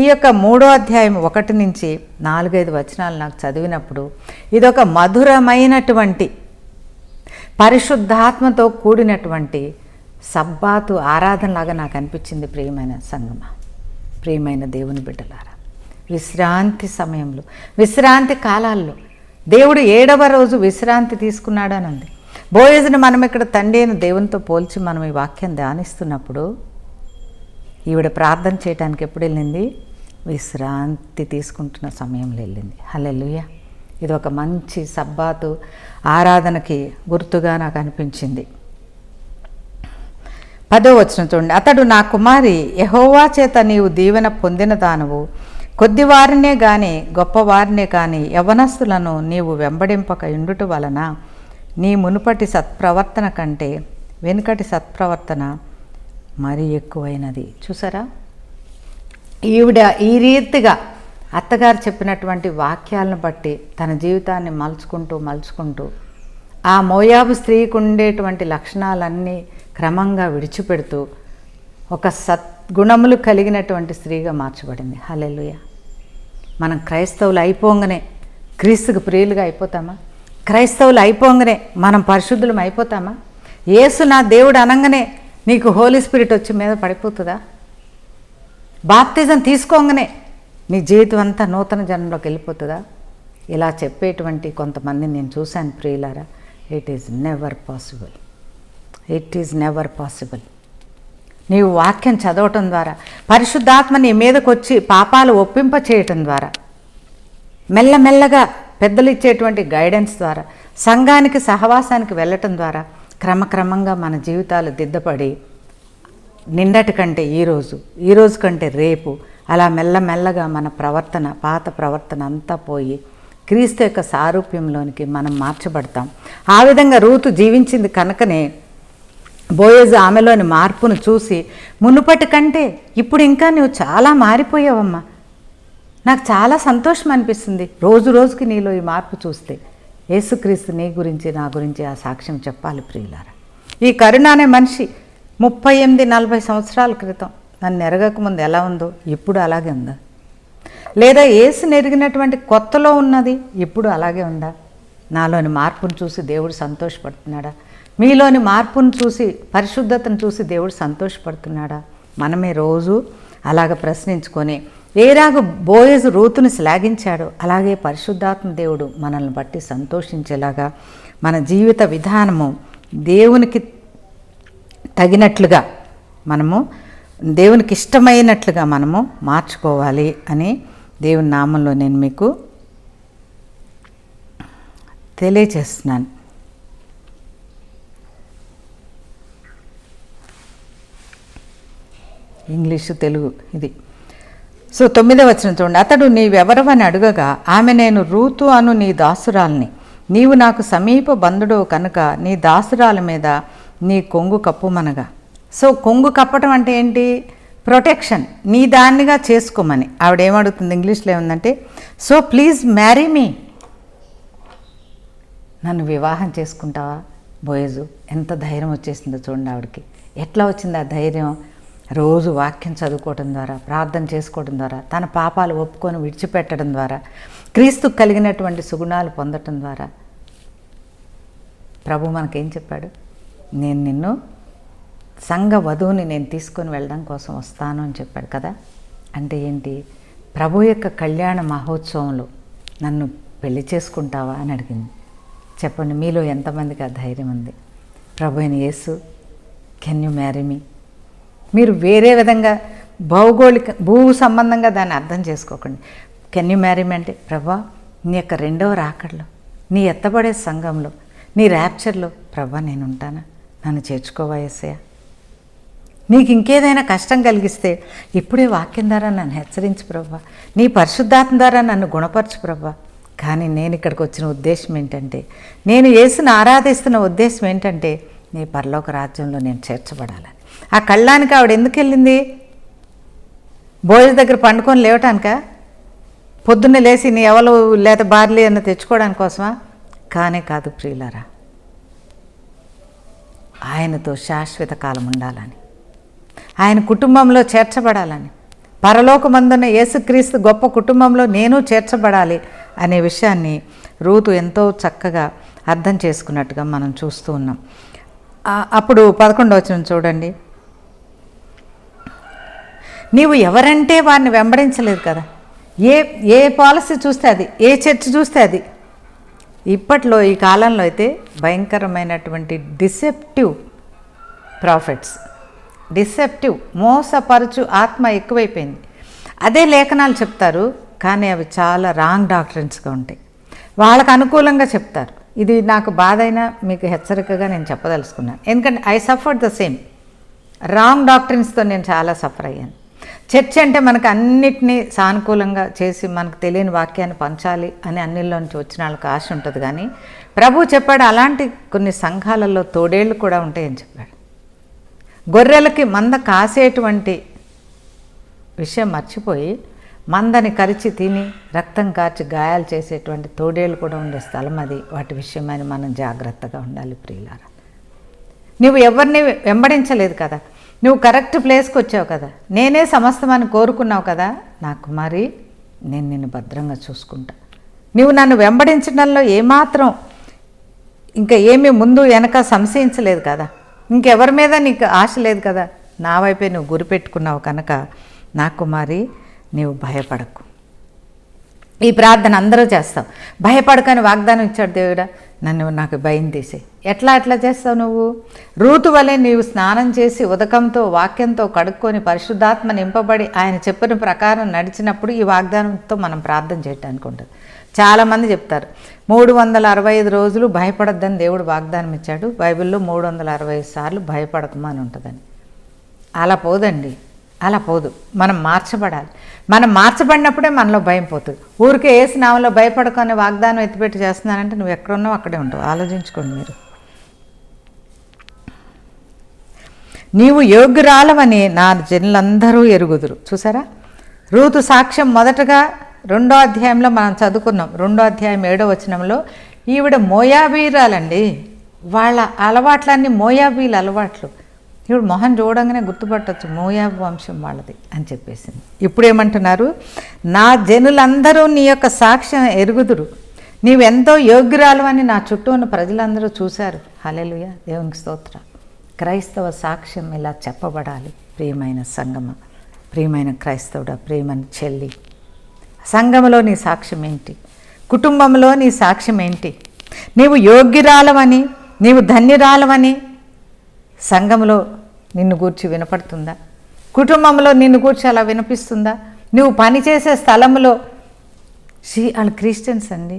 ఈ యొక్క 3వ అధ్యాయం 1 నుంచి 4-5 వచనాలు నాకు చదివినప్పుడు ఇదొక మధురమైనటువంటి పరిశుద్ధాత్మతో కూడినటువంటి సబ్బాతు ఆరాధనలాగా నాకు అనిపించింది. ప్రియమైన సంగమా, ప్రియమైన దేవుని బిడ్డలారా, విశ్రాంతి సమయంలో, విశ్రాంతి కాలాల్లో దేవుడు 7వ రోజు విశ్రాంతి తీసుకున్నాడు అని ఉంది. బోయజుని మనం ఇక్కడ తండ్రి అయిన దేవునితో పోల్చి మనం ఈ వాక్యం ధ్యానిస్తున్నప్పుడు ఈవిడ ప్రార్థన చేయడానికి ఎప్పుడు వెళ్ళింది? విశ్రాంతి తీసుకుంటున్న సమయంలో వెళ్ళింది. హల్లెలూయా. ఇది ఒక మంచి సబ్బాతు ఆరాధనకి గుర్తుగా నాకు అనిపించింది. 10వ వచనం చూడండి. అతడు, నా కుమారి, యెహోవా చేత నీవు దీవెన పొందిన దానవు, కొద్దివారినే గాని గొప్పవారినే కానీ యవనస్తులను నీవు వెంబడింపక ఉండుట వలన నీ మునుపటి సత్ప్రవర్తన కంటే వెనుకటి సత్ప్రవర్తన మరీ ఎక్కువైనది. చూసారా, ఈవిడ ఈ రీతిగా అత్తగారు చెప్పినటువంటి వాక్యాలను బట్టి తన జీవితాన్ని మలుచుకుంటూ ఆ మోయాబు స్త్రీకి ఉండేటువంటి లక్షణాలన్నీ క్రమంగా విడిచిపెడుతూ ఒక సద్గుణములు కలిగినటువంటి స్త్రీగా మార్చబడింది. హల్లెలూయా. మనం క్రైస్తవులు అయిపోగానే క్రీస్తుకు ప్రియులుగా అయిపోతామా? క్రైస్తవులు అయిపోగానే మనం పరిశుద్ధులం అయిపోతామా? యేసు నా దేవుడు అనగానే నీకు హోలీ స్పిరిట్ వచ్చి మీద పడిపోతుందా? బాప్తిజం తీసుకోగానే నీ జీవితం అంతా నూతన జన్మలోకి వెళ్ళిపోతుందా? ఇలా చెప్పేటువంటి కొంతమందిని నేను చూశాను ప్రియులారా. It is never possible. It is never possible. నీవు వాక్యం చదవటం ద్వారా, పరిశుద్ధాత్మ నీ మీదకి వచ్చి పాపాలు ఒప్పింప చేయటం ద్వారా, మెల్లమెల్లగా పెద్దలు ఇచ్చేటువంటి గైడెన్స్ ద్వారా, సంఘానికి సహవాసానికి వెళ్ళటం ద్వారా క్రమక్రమంగా మన జీవితాలు దిద్దపడి నిన్నటి కంటే ఈరోజు కంటే రేపు అలా మెల్లమెల్లగా మన ప్రవర్తన, పాత ప్రవర్తన అంతా పోయి క్రీస్తు యొక్క సారూప్యంలోనికి మనం మార్చబడతాం. ఆ విధంగా రూతు జీవించింది కనుకనే బోయజు ఆమెలోని మార్పును చూసి, మునుపటి కంటే ఇప్పుడు ఇంకా నువ్వు చాలా మారిపోయావమ్మా, నాకు చాలా సంతోషం అనిపిస్తుంది రోజు రోజుకి నీలో ఈ మార్పు చూస్తే. యేసుక్రీస్తు నీ గురించి నా గురించి ఆ సాక్ష్యం చెప్పాలి ప్రియులారా. ఈ కరుణ అనే మనిషి 38-40 సంవత్సరాల క్రితం నన్ను ఎరగకముందు ఎలా ఉందో ఇప్పుడు అలాగే ఉందా? లేదా యేసుని ఎరిగినటువంటి కొత్తలో ఉన్నది ఇప్పుడు అలాగే ఉందా? నాలోని మార్పును చూసి దేవుడు సంతోషపడుతున్నాడా? మీలోని మార్పును చూసి, పరిశుద్ధతను చూసి దేవుడు సంతోషపడుతున్నాడా? మనమే రోజు అలాగ ప్రశ్నించుకొని, ఏలాగ బోయజు రూతుని శ్లాఘించాడో అలాగే పరిశుద్ధాత్మ దేవుడు మనల్ని బట్టి సంతోషించేలాగా మన జీవిత విధానము దేవునికి తగినట్లుగా మనము, దేవునికి ఇష్టమైనట్లుగా మనము మార్చుకోవాలి అని దేవుని నామంలో నేను మీకు తెలియచేస్తున్నాను. ఇంగ్లీషు తెలుగు ఇది. సో 9వ వచనం చూడండి. అతడు నీవెవరవని అడుగగా ఆమె, నేను రూతు అను నీ దాసురాల్ని, నీవు నాకు సమీప బంధుడు కనుక నీ దాసురాల మీద నీ కొంగు కప్పుమనగా. సో కొంగు కప్పటం అంటే ఏంటి? ప్రొటెక్షన్, నీ దాన్నిగా చేసుకోమని. ఆవిడేమడుగుతుంది, ఇంగ్లీష్లో ఏముందంటే, సో ప్లీజ్ మ్యారీ మీ, నన్ను వివాహం చేసుకుంటావా బోయజు. ఎంత ధైర్యం వచ్చేసిందో చూడండి ఆవిడకి. ఎట్లా వచ్చింది ఆ ధైర్యం? రోజు వాక్యం చదువుకోవడం ద్వారా, ప్రార్థన చేసుకోవడం ద్వారా, తన పాపాలు ఒప్పుకొని విడిచిపెట్టడం ద్వారా, క్రీస్తుకు కలిగినటువంటి సుగుణాలు పొందటం ద్వారా. ప్రభు మనకేం చెప్పాడు? నేను నిన్ను సంఘ వధువుని నేను తీసుకొని వెళ్ళడం కోసం వస్తాను అని చెప్పాడు కదా. అంటే ఏంటి? ప్రభు యొక్క కళ్యాణ మహోత్సవంలో నన్ను పెళ్లి చేసుకుంటావా అని అడిగింది. చెప్పండి, మీలో ఎంతమందికి ఆ ధైర్యం ఉంది? ప్రభు అయిన యేసు, కెన్ యూ మ్యారీ మీ? మీరు వేరే విధంగా భూ సంబంధంగా దాన్ని అర్థం చేసుకోకండి. కెన్ యూ మ్యారీ మీ అంటే, ప్రభా నీ యొక్క రెండవ రాకడలో, నీ ఎత్తబడే సంఘంలో, నీ ర్యాప్చర్లో ప్రభా నేను ఉంటానా, నన్ను చేర్చుకోవా యేసయ్య. నీకు ఇంకేదైనా కష్టం కలిగిస్తే ఇప్పుడే వాక్యం ద్వారా నన్ను హెచ్చరించు ప్రభా, నీ పరిశుద్ధాత్మ ద్వారా నన్ను గుణపరచు ప్రభా. కానీ నేను ఇక్కడికి వచ్చిన ఉద్దేశం ఏంటంటే, నేను యేసుని ఆరాధిస్తున్న ఉద్దేశం ఏంటంటే, నీ పరలోక రాజ్యంలో నేను చేర్చబడాలని. ఆ కళ్ళానికి ఆవిడ ఎందుకు వెళ్ళింది? బోయజు దగ్గర పండుకొని లేవటానిక? పొద్దున్నే లేచి నీ ఎవరు లేత బార్లీ అన్న తెచ్చుకోవడానికి కోసమా? కానే కాదు ప్రియులారా, ఆయనతో శాశ్వత కాలం ఉండాలని, ఆయన కుటుంబంలో చేర్చబడాలని, పరలోకమందున్న యేసుక్రీస్తు గొప్ప కుటుంబంలో నేను చేర్చబడాలి అనే విషయాన్ని రూతు ఎంతో చక్కగా అర్థం చేసుకున్నట్టుగా మనం చూస్తూ ఉన్నాం. అప్పుడు 11వ వచనం చూడండి. నీవు ఎవరంటే వారిని వెంబడించలేదు కదా. ఏ పాలసీ చూస్తే అది, ఏ చర్చ్ చూస్తే అది. ఇప్పట్లో ఈ కాలంలో అయితే భయంకరమైనటువంటి డిసెప్టివ్ ప్రాఫిట్స్, డిసెప్టివ్ మోసపరచు ఆత్మ ఎక్కువైపోయింది. అదే లేఖనాలు చెప్తారు, కానీ అవి చాలా రాంగ్ డాక్టరిన్స్గా ఉంటాయి. వాళ్ళకు అనుకూలంగా చెప్తారు. ఇది నాకు బాధ అయినా మీకు హెచ్చరికగా నేను చెప్పదలుచుకున్నాను. ఎందుకంటే I suffered the same wrong డాక్టరిన్స్తో నేను చాలా సఫర్ అయ్యాను. చర్చ్ అంటే మనకు అన్నిటినీ సానుకూలంగా చేసి మనకు తెలియని వాక్యాన్ని పంచాలి అని అన్నిల్లో నుంచి వచ్చిన వాళ్ళకి ఆశ ఉంటుంది. కానీ ప్రభు చెప్పాడు, అలాంటి కొన్ని సంఘాలలో తోడేళ్ళు కూడా ఉంటాయని చెప్పాడు. గొర్రెలకి మంద కాసేటువంటి విషయం మర్చిపోయి మందని కరిచి తిని రక్తం కార్చి గాయాలు చేసేటువంటి తోడేళ్ళు కూడా ఉండే స్థలం అది. వాటి విషయమని మనం జాగ్రత్తగా ఉండాలి ప్రియులారా. నువ్వు ఎవరిని వెంబడించలేదు కదా, నువ్వు కరెక్ట్ ప్లేస్కి వచ్చావు కదా, నేనే సమస్తమని కోరుకున్నావు కదా, నా కుమారి నేను నిన్ను భద్రంగా చూసుకుంటా. నువ్వు నన్ను వెంబడించడంలో ఏమాత్రం ఇంకా ఏమీ ముందు వెనక సంశయించలేదు కదా, ఇంకెవరి మీద నీకు ఆశ లేదు కదా, నా వైపే నువ్వు గురిపెట్టుకున్నావు కనుక నా కుమారి నీవు భయపడకు. ఈ ప్రార్థన అందరూ చేస్తాం. భయపడకని వాగ్దానం ఇచ్చాడు దేవుడా, నాకు భయం తీసే. ఎట్లా చేస్తావు నువ్వు? రూతు వలె నీవు స్నానం చేసి ఉదకంతో వాక్యంతో కడుక్కొని పరిశుద్ధాత్మ నింపబడి ఆయన చెప్పిన ప్రకారం నడిచినప్పుడు ఈ వాగ్దానంతో మనం ప్రార్థన చేయటానికి ఉంటుంది. చాలామంది చెప్తారు 365 రోజులు భయపడద్దని దేవుడు వాగ్దానం ఇచ్చాడు, బైబిల్లో 365 సార్లు భయపడకమని ఉంటుందని. అలా పోదండి, అలా పోదు. మనం మార్చబడాలి. మనం మార్చబడినప్పుడే మనలో భయం పోతుంది. ఊరికే ఏసు నామలో భయపడకనే వాగ్దానం ఎత్తిపెట్టి చేస్తున్నానంటే నువ్వు ఎక్కడున్నావు అక్కడే ఉంటావు. ఆలోచించుకోండి మీరు. నీవు యోగ్యురాలవని నా జనులందరూ ఎరుగుదురు. చూసారా, రూతు సాక్ష్యం మొదటగా 2వ అధ్యాయంలో మనం చదువుకున్నాం. 2వ అధ్యాయం 7వ వచనంలో ఈవిడ మోయాబీరాలండి. వాళ్ళ అలవాట్లన్నీ మోయాబీల అలవాట్లు. ఇప్పుడు మొహం చూడంగానే గుర్తుపట్టచ్చు మోయాబు వంశం వాళ్ళది అని చెప్పేసింది. ఇప్పుడు ఏమంటున్నారు? నా జనులందరూ నీ యొక్క సాక్ష్యం ఎరుగుదురు, నీవెంతో యోగ్యురాలు అని నా చుట్టూ ఉన్న ప్రజలందరూ చూశారు. హల్లెలూయా, దేవునికి స్తోత్రం. క్రైస్తవ సాక్ష్యం ఇలా చెప్పబడాలి. ప్రియమైన సంగమ, ప్రియమైన క్రైస్తవుడా, ప్రియమైన చెల్లి, సంఘంలో నీ సాక్ష్యం ఏంటి? కుటుంబంలో నీ సాక్ష్యం ఏంటి? నీవు యోగ్యురాలవని, నీవు ధన్యురాలవని సంఘంలో నిన్ను గూర్చి వినపడుతుందా? కుటుంబంలో నిన్ను గూర్చి అలా వినిపిస్తుందా? నువ్వు పనిచేసే స్థలంలో వాళ్ళు క్రిస్టియన్స్ అండి,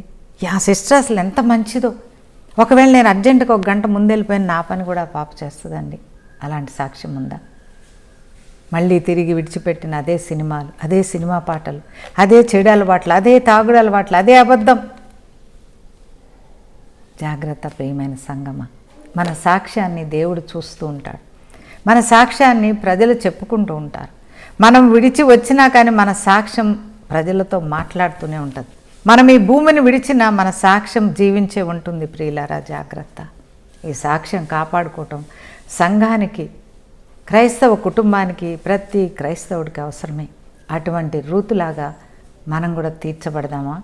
సిస్టర్ అసలు ఎంత మంచిదో, ఒకవేళ నేను అర్జెంటుగా 1 గంట ముందు వెళ్ళిపోయిన నా పని కూడా పాప చేస్తుందండి, అలాంటి సాక్ష్యం ఉందా? మళ్ళీ తిరిగి విడిచిపెట్టిన అదే సినిమాలు, అదే సినిమా పాటలు, అదే చెడు అలవాట్లు, అదే తాగుడు అలవాట్లు, అదే అబద్ధం. జాగ్రత్త ప్రియమైన సంగమా, మన సాక్ష్యాన్ని దేవుడు చూస్తూ ఉంటాడు. మన సాక్ష్యాన్ని ప్రజలు చెప్పుకుంటూ ఉంటారు. మనం విడిచి వచ్చినా కానీ మన సాక్ష్యం ప్రజలతో మాట్లాడుతూనే ఉంటుంది. మనం ఈ భూమిని విడిచినా మన సాక్ష్యం జీవించే ఉంటుంది. ప్రియులారా, జాగ్రత్త. ఈ సాక్ష్యం కాపాడుకోవటం సంఘానికి, క్రైస్తవ కుటుంబానికి, ప్రతి క్రైస్తవుడికి అవసరమే. అటువంటి రూతులాగా మనం కూడా తీర్చబడదామా?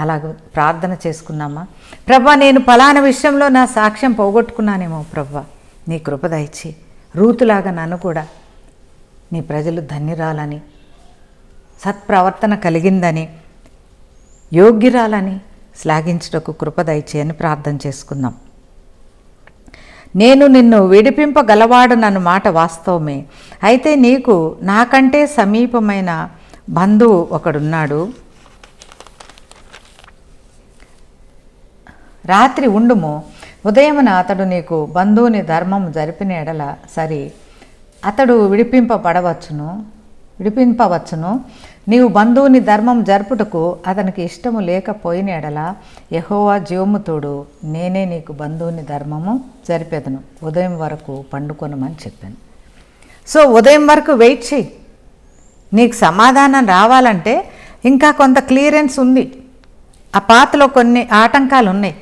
అలాగ ప్రార్థన చేసుకున్నామా? ప్రభా, నేను ఫలానా విషయంలో నా సాక్ష్యం పోగొట్టుకున్నానేమో ప్రభా, నీ కృప దయచి రూతులాగా నన్ను కూడా నీ ప్రజలు ధన్యురాలని, సత్ప్రవర్తన కలిగిందని, యోగ్యురాలని శ్లాఘించుటకు కృప దయచి అని ప్రార్థన చేసుకుందాం. నేను నిన్ను విడిపింపగలవాడునన్న మాట వాస్తవమే. అయితే నీకు నాకంటే సమీపమైన బంధువు ఒకడున్నాడు. రాత్రి ఉండుము, ఉదయమున అతడు నీకు బంధువుని ధర్మము జరిపిన ఎడల సరి, అతడు విడిపింపవచ్చును. నీవు బంధువుని ధర్మం జరుపుటకు అతనికి ఇష్టము లేకపోయిన ఎడల యెహోవా జీవము తోడు, నేనే నీకు బంధువుని ధర్మము జరిపెదను. ఉదయం వరకు పండుకొనమని చెప్పాను. సో ఉదయం వరకు వెయిట్ చేయి. నీకు సమాధానం రావాలంటే ఇంకా కొంత క్లియరెన్స్ ఉంది. ఆ పాతలో కొన్ని ఆటంకాలు ఉన్నాయి.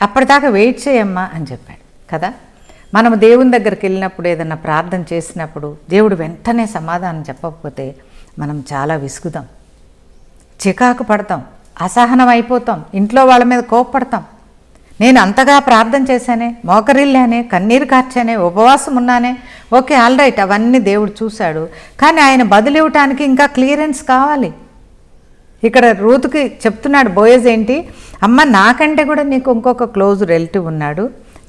అప్పటిదాకా వెయిట్ చేయమ్మా అని చెప్పాడు కదా. మనం దేవుని దగ్గరికి వెళ్ళినప్పుడు, ఏదన్నా ప్రార్థన చేసినప్పుడు దేవుడు వెంటనే సమాధానం చెప్పకపోతే మనం చాలా విసుగుదాం, చికాకు పడతాం, అసహనం అయిపోతాం, ఇంట్లో వాళ్ళ మీద కోప్పడతాం. నేను అంతగా ప్రార్థన చేశానే, మోకరిల్లానే, కన్నీరు కార్చానే, ఉపవాసం ఉన్నానే, ఓకే ఆల్ రైట్, అవన్నీ దేవుడు చూశాడు. కానీ ఆయన బదులివ్వటానికి ఇంకా క్లియరెన్స్ కావాలి. ఇక్కడ రూతుకి చెప్తున్నాడు బోయజ్ ఏంటి, అమ్మ నాకంటే కూడా నీకు ఇంకొక క్లోజ్ రిలేటివ్ ఉన్నాడు,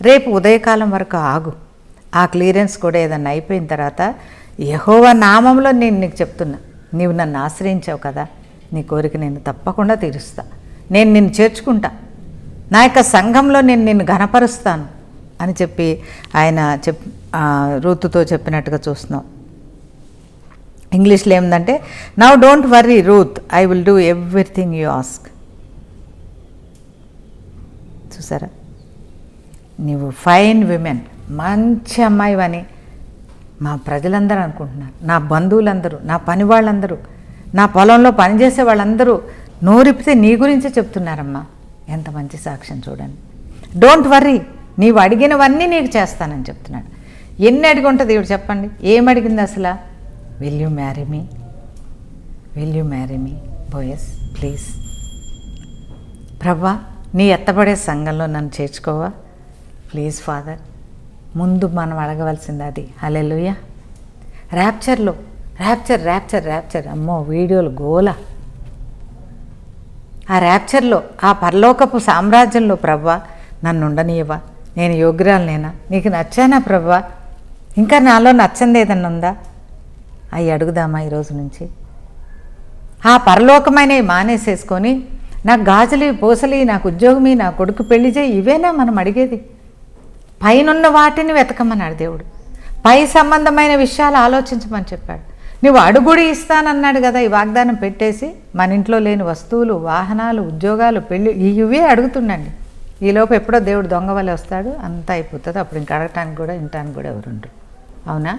రేపు ఉదయకాలం వరకు ఆగు. ఆ క్లియరెన్స్ కూడా ఏదన్నా అయిపోయిన తర్వాత యెహోవా నామంలో నేను నీకు చెప్తున్నా, నీవు నన్ను ఆశ్రయించావు కదా, నీ కోరిక నేను తప్పకుండా తీరుస్తా, నేను నిన్ను చేర్చుకుంటా, నా యొక్క సంఘంలో నేను నిన్ను ఘనపరుస్తాను అని చెప్పి ఆయన రూతుతో చెప్పినట్టుగా చూస్తున్నాం. ఇంగ్లీష్లో ఏముందంటే, now don't worry Ruth, I will do everything you ask. చూసారా, నీవు ఫైన్ విమెన్, మంచి అమ్మాయివని మా ప్రజలందరూ అనుకుంటున్నారు, నా బంధువులందరూ, నా పని వాళ్ళందరూ, నా పొలంలో పనిచేసే వాళ్ళందరూ నోరిపితే నీ గురించే చెప్తున్నారమ్మా. ఎంత మంచి సాక్ష్యం చూడండి. డోంట్ వర్రీ, నీవు అడిగినవన్నీ నీకు చేస్తానని చెప్తున్నాడు. ఎన్ని అడిగి ఉంటుంది దేవుడు చెప్పండి? ఏమడిగింది అసలు? Will you marry me, will you marry me బోయస్ please. ప్రభా, నీ ఎత్తబడే సంఘంలో నన్ను చేర్చుకోవా ప్లీజ్ ఫాదర్. ముందు మనం అడగవలసింది అది. హల్లెలూయా. ర్యాప్చర్లో ర్యాప్చర్ అమ్మో వీడియోలు గోల. ఆ ర్యాప్చర్లో, ఆ పరలోకపు సామ్రాజ్యంలో ప్రభా నన్ను ఉండనీయవా, నేను యోగ్యురాలనేనా, నీకు నచ్చానా ప్రభా, ఇంకా నాలో నచ్చంది ఏదన్నా ఉందా? అవి అడుగుదామా ఈరోజు నుంచి? ఆ పరలోకమైన మానేసేసుకొని నాకు గాజులు పూసలి, నాకు ఉద్యోగమి, నా కొడుకు పెళ్లి చేయి, ఇవేనా మనం అడిగేది? పైనున్న వాటిని వెతకమన్నాడు దేవుడు. పై సంబంధమైన విషయాలు ఆలోచించమని చెప్పాడు. నువ్వు అడుగుడి ఇస్తానన్నాడు కదా. ఈ వాగ్దానం పెట్టేసి మన ఇంట్లో లేని వస్తువులు, వాహనాలు, ఉద్యోగాలు, పెళ్ళి ఇవే అడుగుతుండండి. ఈలోపు ఎప్పుడో దేవుడు దొంగ వల్ల వస్తాడు, అంతా అయిపోతుంది. అప్పుడు ఇంక అడగటానికి కూడా వినటానికి కూడా ఎవరుంటారు. అవునా?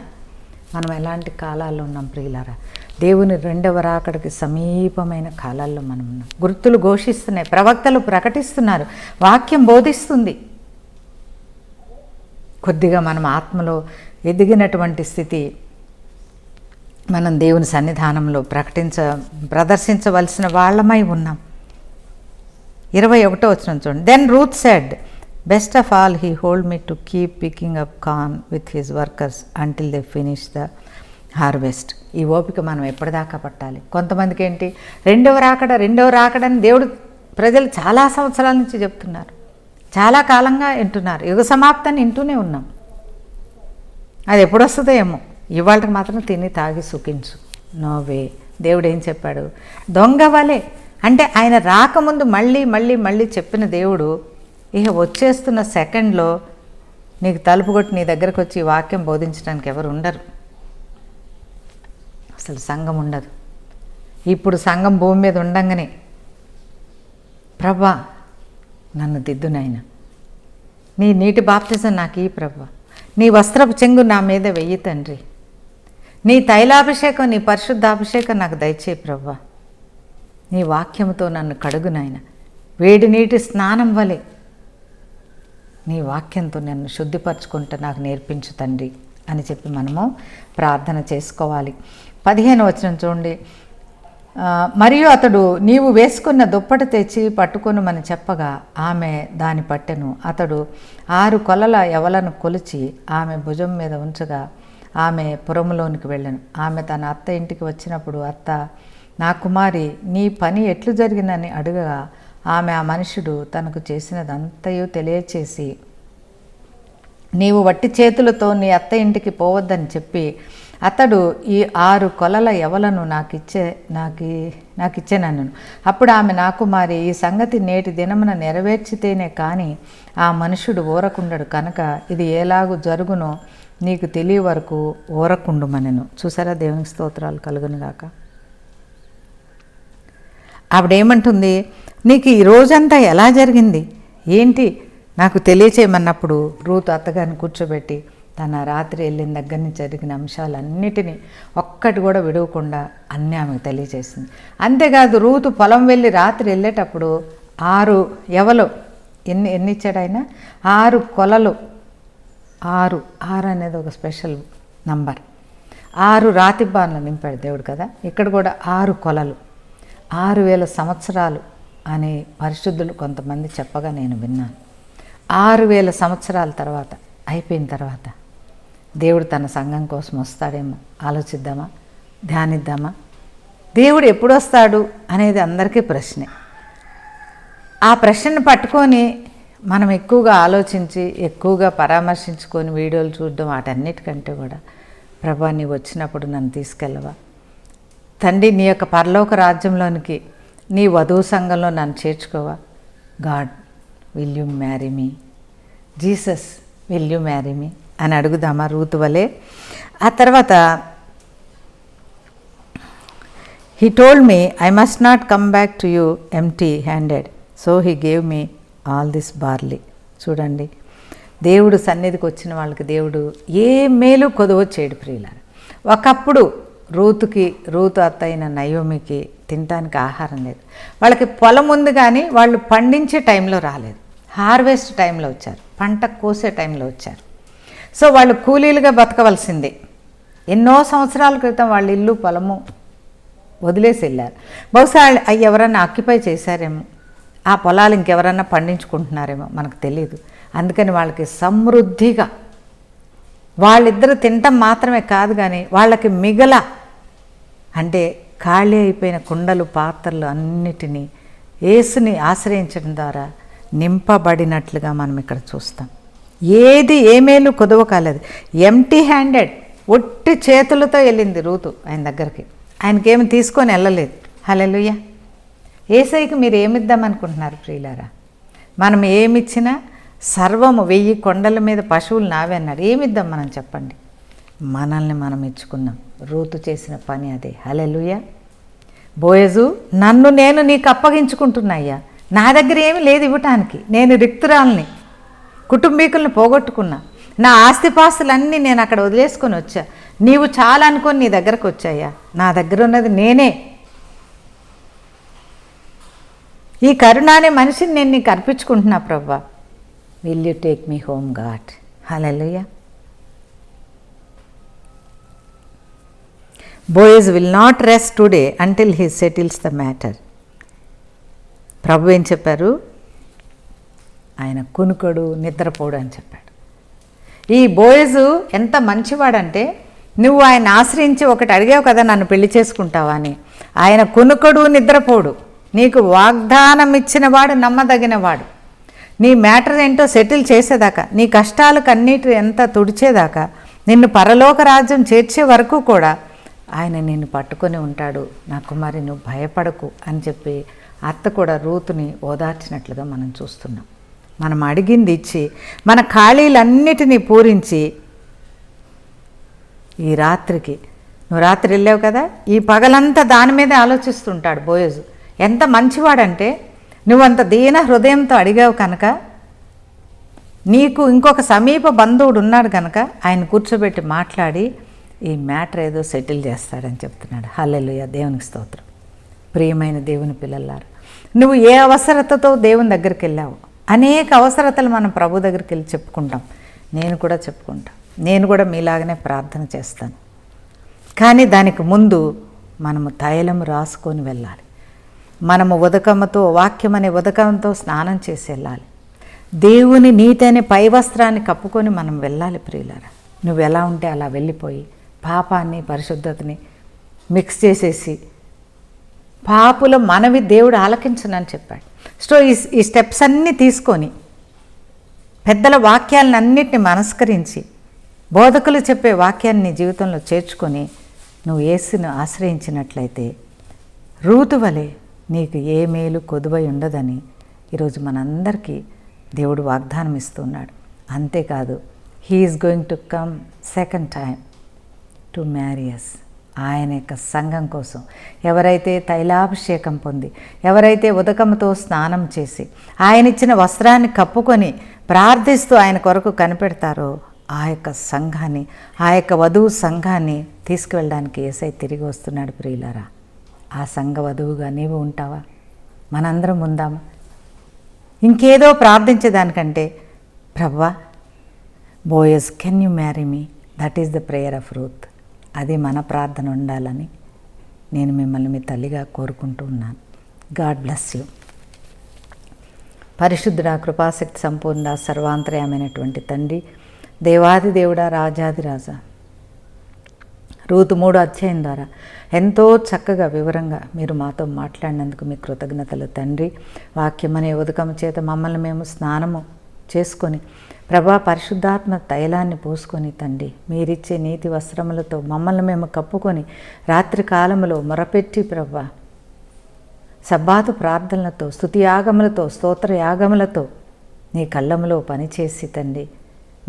మనం ఎలాంటి కాలాల్లో ఉన్నాం ప్రియులారా? దేవుని రెండవ రాకడికి సమీపమైన కాలాల్లో మనం ఉన్నాం. గుర్తులు ఘోషిస్తున్నాయి, ప్రవక్తలు ప్రకటిస్తున్నారు, వాక్యం బోధిస్తుంది. కొద్దిగా మనం ఆత్మలో ఎదిగినటువంటి స్థితి మనం దేవుని సన్నిధానంలో ప్రదర్శించవలసిన వాళ్ళమై ఉన్నాం. 21వ వచనం చూడండి. Then Ruth said, best of all he hold me to keep picking up corn with his workers until they finish the harvest. ఈ ఓపిక మనం ఎప్పటిదాకా పట్టాలి? కొంతమందికి ఏంటి, రెండవ రాకడని దేవుడు ప్రజలు చాలా సంవత్సరాల నుంచి చెప్తున్నారు, చాలా కాలంగా వింటున్నారు, యుగ సమాప్తాన్ని వింటూనే ఉన్నాం. అది ఎప్పుడు వస్తుందో ఏమో. ఇవాళకి మాత్రం తిని తాగి సుఖించు. No way. దేవుడు ఏం చెప్పాడు? దొంగ వలే. అంటే ఆయన రాకముందు మళ్ళీ చెప్పిన దేవుడు ఇక వచ్చేస్తున్న సెకండ్లో నీకు తలుపు కొట్టి నీ దగ్గరకు వచ్చి వాక్యం బోధించడానికి ఎవరు ఉండరు. అసలు సంఘం ఉండదు. ఇప్పుడు సంఘం భూమి మీద ఉండంగానే ప్రభా నన్ను దిద్దు నాయనా, నీ నీటి బాప్తిజం నాకు ఈ ప్రభా, నీ వస్త్రపు చెంగు నా మీద వెయ్యి తండ్రి, నీ తైలాభిషేకం, నీ పరిశుద్ధాభిషేకం నాకు దయచేయి ప్రభా, నీ వాక్యంతో నన్ను కడుగు నాయన, వేడి నీటి స్నానం వలె నీ వాక్యంతో నన్ను శుద్ధిపరచుకుంటూ నాకు నేర్పించు తండ్రి అని చెప్పి మనము ప్రార్థన చేసుకోవాలి. 15వ వచనం చూడండి. మరియు అతడు నీవు వేసుకున్న దుప్పటి తెచ్చి పట్టుకొనుమని చెప్పగా ఆమె దాని పట్టెను. అతడు 6 కొలల యవలను కొలిచి ఆమె భుజం మీద ఉంచగా ఆమె పురములోనికి వెళ్ళాను. ఆమె తన అత్త ఇంటికి వచ్చినప్పుడు అత్త, నా కుమారి నీ పని ఎట్లు జరిగిందని అడుగగా ఆమె ఆ మనుషుడు తనకు చేసినదంతయు తెలియచేసి, నీవు వట్టి చేతులతో నీ అత్త ఇంటికి పోవద్దని చెప్పి అతడు ఈ 6 కొలల యవలను నాకిచ్చేనన్ను. అప్పుడు ఆమె, నా కుమారి ఈ సంగతి నేటి దినమున నెరవేర్చితేనే కానీ ఆ మనుషుడు ఊరకుండడు కనుక ఇది ఎలాగూ జరుగునో నీకు తెలియ వరకు ఊరకుండుమనెను. చూసారా, దేవునికి స్తోత్రాలు కలుగునుగాక. ఆవిడేమంటుంది, నీకు ఈ రోజంతా ఎలా జరిగింది ఏంటి నాకు తెలియచేయమన్నప్పుడు రూతు అత్తగారిని కూర్చోబెట్టి తన రాత్రి వెళ్ళిన దగ్గర నుంచి జరిగిన అంశాలన్నిటినీ ఒక్కటి కూడా విడవకుండా అన్నీ ఆమెకు తెలియజేసింది. అంతేకాదు రూతు పొలం వెళ్ళి రాత్రి వెళ్ళేటప్పుడు 6 యవలు ఎన్ని ఇచ్చాడు ఆయన? 6 కొలలు. 6 అనేది ఒక స్పెషల్ నంబర్. 6 రాతి బాన్లు నింపాడు దేవుడు కదా. ఇక్కడ కూడా 6 కొలలు, 6000 సంవత్సరాలు అని పరిశుద్ధులు కొంతమంది చెప్పగా నేను విన్నాను. 6000 సంవత్సరాల తర్వాత అయిపోయిన తర్వాత దేవుడు తన సంఘం కోసం వస్తాడేమో ఆలోచిద్దామా, ధ్యానిద్దామా? దేవుడు ఎప్పుడు వస్తాడు అనేది అందరికీ ప్రశ్నే. ఆ ప్రశ్నను పట్టుకొని మనం ఎక్కువగా ఆలోచించి ఎక్కువగా పరామర్శించుకొని వీడియోలు చూడడం వాటన్నిటికంటే కూడా, ప్రభా నీవు వచ్చినప్పుడు నన్ను తీసుకెళ్ళవా తండ్రి, నీ యొక్క పరలోక రాజ్యంలోనికి నీ వధువు సంఘంలో నన్ను చేర్చుకోవా? God will you marry me? Jesus will you marry me అని అడుగుదామా రూతు వలె? ఆ తర్వాత he told me I must not come back to you empty handed, so he gave me all this barley. చూడండి, దేవుడు సన్నిధికి వచ్చిన వాళ్ళకి దేవుడు ఏ మేలు కొదువ చేయడు ప్రియులారా. ఒకప్పుడు రూతు అత్త అయిన నయోమికి తినడానికి ఆహారం లేదు. వాళ్ళకి పొలం ఉంది కానీ వాళ్ళు పండించే టైంలో రాలేదు. హార్వెస్ట్ టైంలో వచ్చారు, పంట కోసే టైంలో వచ్చారు. సో వాళ్ళు కూలీలుగా బతకవలసిందే. ఎన్నో సంవత్సరాల క్రితం వాళ్ళ ఇల్లు పొలము వదిలేసి వెళ్ళారు. బహుశా అవి ఎవరన్నా ఆక్యుపై చేశారేమో, ఆ పొలాలు ఇంకెవరన్నా పండించుకుంటున్నారేమో మనకు తెలియదు. అందుకని వాళ్ళకి సమృద్ధిగా వాళ్ళిద్దరు తినటం మాత్రమే కాదు కానీ వాళ్ళకి మిగల అంటే ఖాళీ అయిపోయిన కుండలు పాత్రలు అన్నిటినీ యేసుని ఆశ్రయించడం ద్వారా నింపబడినట్లుగా మనం ఇక్కడ చూస్తాం. ఏది ఏమేలు కొదవ కాలేదు. ఎంటీ హ్యాండెడ్, ఒట్టి చేతులతో వెళ్ళింది రూతు ఆయన దగ్గరికి. ఆయనకేమి తీసుకొని వెళ్ళలేదు. హల్లెలూయా. యేసయ్యకి మీరు ఏమిద్దామనుకుంటున్నారు ప్రియులారా? మనం ఏమిచ్చినా సర్వము 1000 కొండల మీద పశువులు నావే అన్నాడు. ఏమిద్దాం మనం చెప్పండి? మనల్ని మనం ఇచ్చుకున్నాం. రూతు చేసిన పని అదే. హల్లెలూయా. బోయజు, నన్ను నేను నీకు అప్పగించుకుంటున్నాయ్యా, నా దగ్గర ఏమీ లేదు ఇవ్వటానికి, నేను రిక్తురాల్ని, కుటుంబీకులను పోగొట్టుకున్నా, నా ఆస్తిపాస్తులన్నీ నేను అక్కడ వదిలేసుకొని వచ్చా, నీవు చాలా అనుకొని నీ దగ్గరకు వచ్చాయ్యా, నా దగ్గర ఉన్నది నేనే, ఈ కరుణ అనే మనిషిని నేను నీకు అర్పించుకుంటున్నా ప్రభా, will you take me home God. హల్లెలూయా. Boaz will not rest today until he settles the matter. ప్రభు ఏం చెప్పారు? ఆయన కునుకడు నిద్రపోడు అని చెప్పాడు. ఈ బోయజు ఎంత మంచివాడంటే, నువ్వు ఆయన ఆశ్రయించి ఒకటి అడిగావు కదా నన్ను పెళ్లి చేసుకుంటావా అని, ఆయన కునుకడు నిద్రపోడు, నీకు వాగ్దానం ఇచ్చినవాడు నమ్మదగినవాడు, నీ మ్యాటర్ ఏంటో సెటిల్ చేసేదాకా, నీ కష్టాలకు అన్నిటి ఎంత తుడిచేదాకా, నిన్ను పరలోక రాజ్యం చేర్చే వరకు కూడా ఆయన నిన్ను పట్టుకొని ఉంటాడు. నా కుమారి నువ్వు భయపడకు అని చెప్పి అత్త కూడా రూతుని ఓదార్చినట్లుగా మనం చూస్తున్నాం. మనం అడిగింది ఇచ్చి మన ఖాళీలన్నిటినీ పూరించి ఈ రాత్రికి నువ్వు రాత్రి వెళ్ళావు కదా, ఈ పగలంతా దాని మీదే ఆలోచిస్తుంటాడు బోయజు. ఎంత మంచివాడంటే నువ్వంత దీన హృదయంతో అడిగావు కనుక నీకు ఇంకొక సమీప బంధువుడు ఉన్నాడు కనుక ఆయన కూర్చోబెట్టి మాట్లాడి ఈ మ్యాటర్ ఏదో సెటిల్ చేస్తాడని చెప్తున్నాడు. హల్లెలూయా, దేవునికి స్తోత్రం. ప్రియమైన దేవుని పిల్లలారా, నువ్వు ఏ అవసరతతో దేవుని దగ్గరికి వెళ్ళావు. అనేక అవసరతలు మనం ప్రభు దగ్గరికి వెళ్ళి చెప్పుకుంటాం. నేను కూడా చెప్పుకుంటాను. నేను కూడా మీలాగనే ప్రార్థన చేస్తాను. కానీ దానికి ముందు మనము తైలం రాసుకొని వెళ్ళాలి. మనము ఉదకముతో, వాక్యం అనే ఉదకంతో స్నానం చేసి వెళ్ళాలి. దేవుని నీతి అనే పై వస్త్రాన్ని కప్పుకొని మనం వెళ్ళాలి. ప్రియులారా, నువ్వు ఎలా ఉంటే అలా వెళ్ళిపోయి పాపాన్ని పరిశుద్ధతని మిక్స్ చేసేసి పాపుల మనవి దేవుడు ఆలకించనని చెప్పాడు. సో ఈ స్టెప్స్ అన్నీ తీసుకొని పెద్దల వాక్యాలను అన్నిటిని మనస్కరించి బోధకులు చెప్పే వాక్యాన్ని నీ జీవితంలో చేర్చుకొని నువ్వు యేసును ఆశ్రయించినట్లయితే రూతు వలె నీకు ఏ మేలు కొదువై ఉండదని ఈరోజు మనందరికీ దేవుడు వాగ్దానం ఇస్తున్నాడు. అంతేకాదు, he is going to come second time to marry us. ఆయన యొక్క సంఘం కోసం ఎవరైతే తైలాభిషేకం పొంది, ఎవరైతే ఉదకంతో స్నానం చేసి ఆయన ఇచ్చిన వస్త్రాన్ని కప్పుకొని ప్రార్థిస్తూ ఆయన కొరకు కనిపెడతారో ఆ యొక్క సంఘాన్ని, ఆ యొక్క వధువు సంఘాన్ని తీసుకువెళ్ళడానికి యేసయ్య తిరిగి వస్తున్నాడు. ప్రియులారా, ఆ సంఘ వధువుగా నీవు ఉంటావా? మనందరం ఉందామా? ఇంకేదో ప్రార్థించేదానికంటే ప్రభువా, బోయస్ can you marry me, that is the prayer of Ruth. అది మన ప్రార్థన ఉండాలని నేను మిమ్మల్ని మీ తల్లిగా కోరుకుంటూ ఉన్నాను. God bless you. పరిశుద్ధుడా, కృపాశక్తి సంపూర్ణ, సర్వాంతర్యమైనటువంటి తండ్రి, దేవాది దేవుడా, రాజాది రాజా, రూతు 3వ అధ్యాయం ద్వారా ఎంతో చక్కగా వివరంగా మీరు మాతో మాట్లాడినందుకు మీ కృతజ్ఞతలు తండ్రి. వాక్యం అనే ఉదకము చేత మమ్మల్ని మేము స్నానము చేసుకొని ప్రభా పరిశుద్ధాత్మ తైలాన్ని పూసుకొని తండ్రి మీరిచ్చే నీతి వస్త్రములతో మమ్మల్ని మేము కప్పుకొని రాత్రి కాలములో మొరపెట్టి ప్రభా సబ్బాతు ప్రార్థనలతో, స్తుతి యాగములతో, స్తోత్ర యాగములతో నీ కళ్ళములో పనిచేసి తండ్రి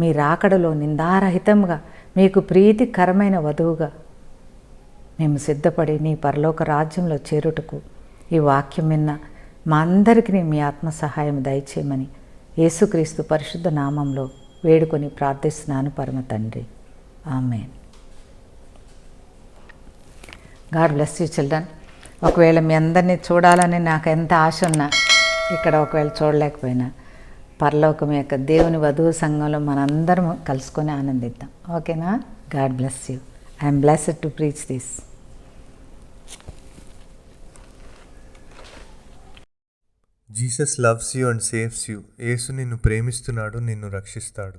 మీ రాకడలో నిందారహితంగా మీకు ప్రీతికరమైన వధువుగా మేము సిద్ధపడి నీ పరలోక రాజ్యంలో చేరుటకు ఈ వాక్యం విన్న మా అందరికీ మీ ఆత్మ సహాయం దయచేయమని యేసుక్రీస్తు పరిశుద్ధ నామంలో వేడుకొని ప్రార్థిస్తున్నాను పరమ తండ్రి. ఆమేన్. God bless you children. ఒకవేళ మీ అందరినీ చూడాలని నాకు ఎంత ఆశ ఉన్నా, ఇక్కడ ఒకవేళ చూడలేకపోయినా పరలోకం యొక్క దేవుని వధువు సంఘంలో మనందరం కలుసుకొని ఆనందిద్దాం. ఓకేనా? God bless you. I'm blessed to preach this. Jesus loves you and saves you. యేసు నిన్ను ప్రేమిస్తున్నాడు, నిన్ను రక్షిస్తాడు.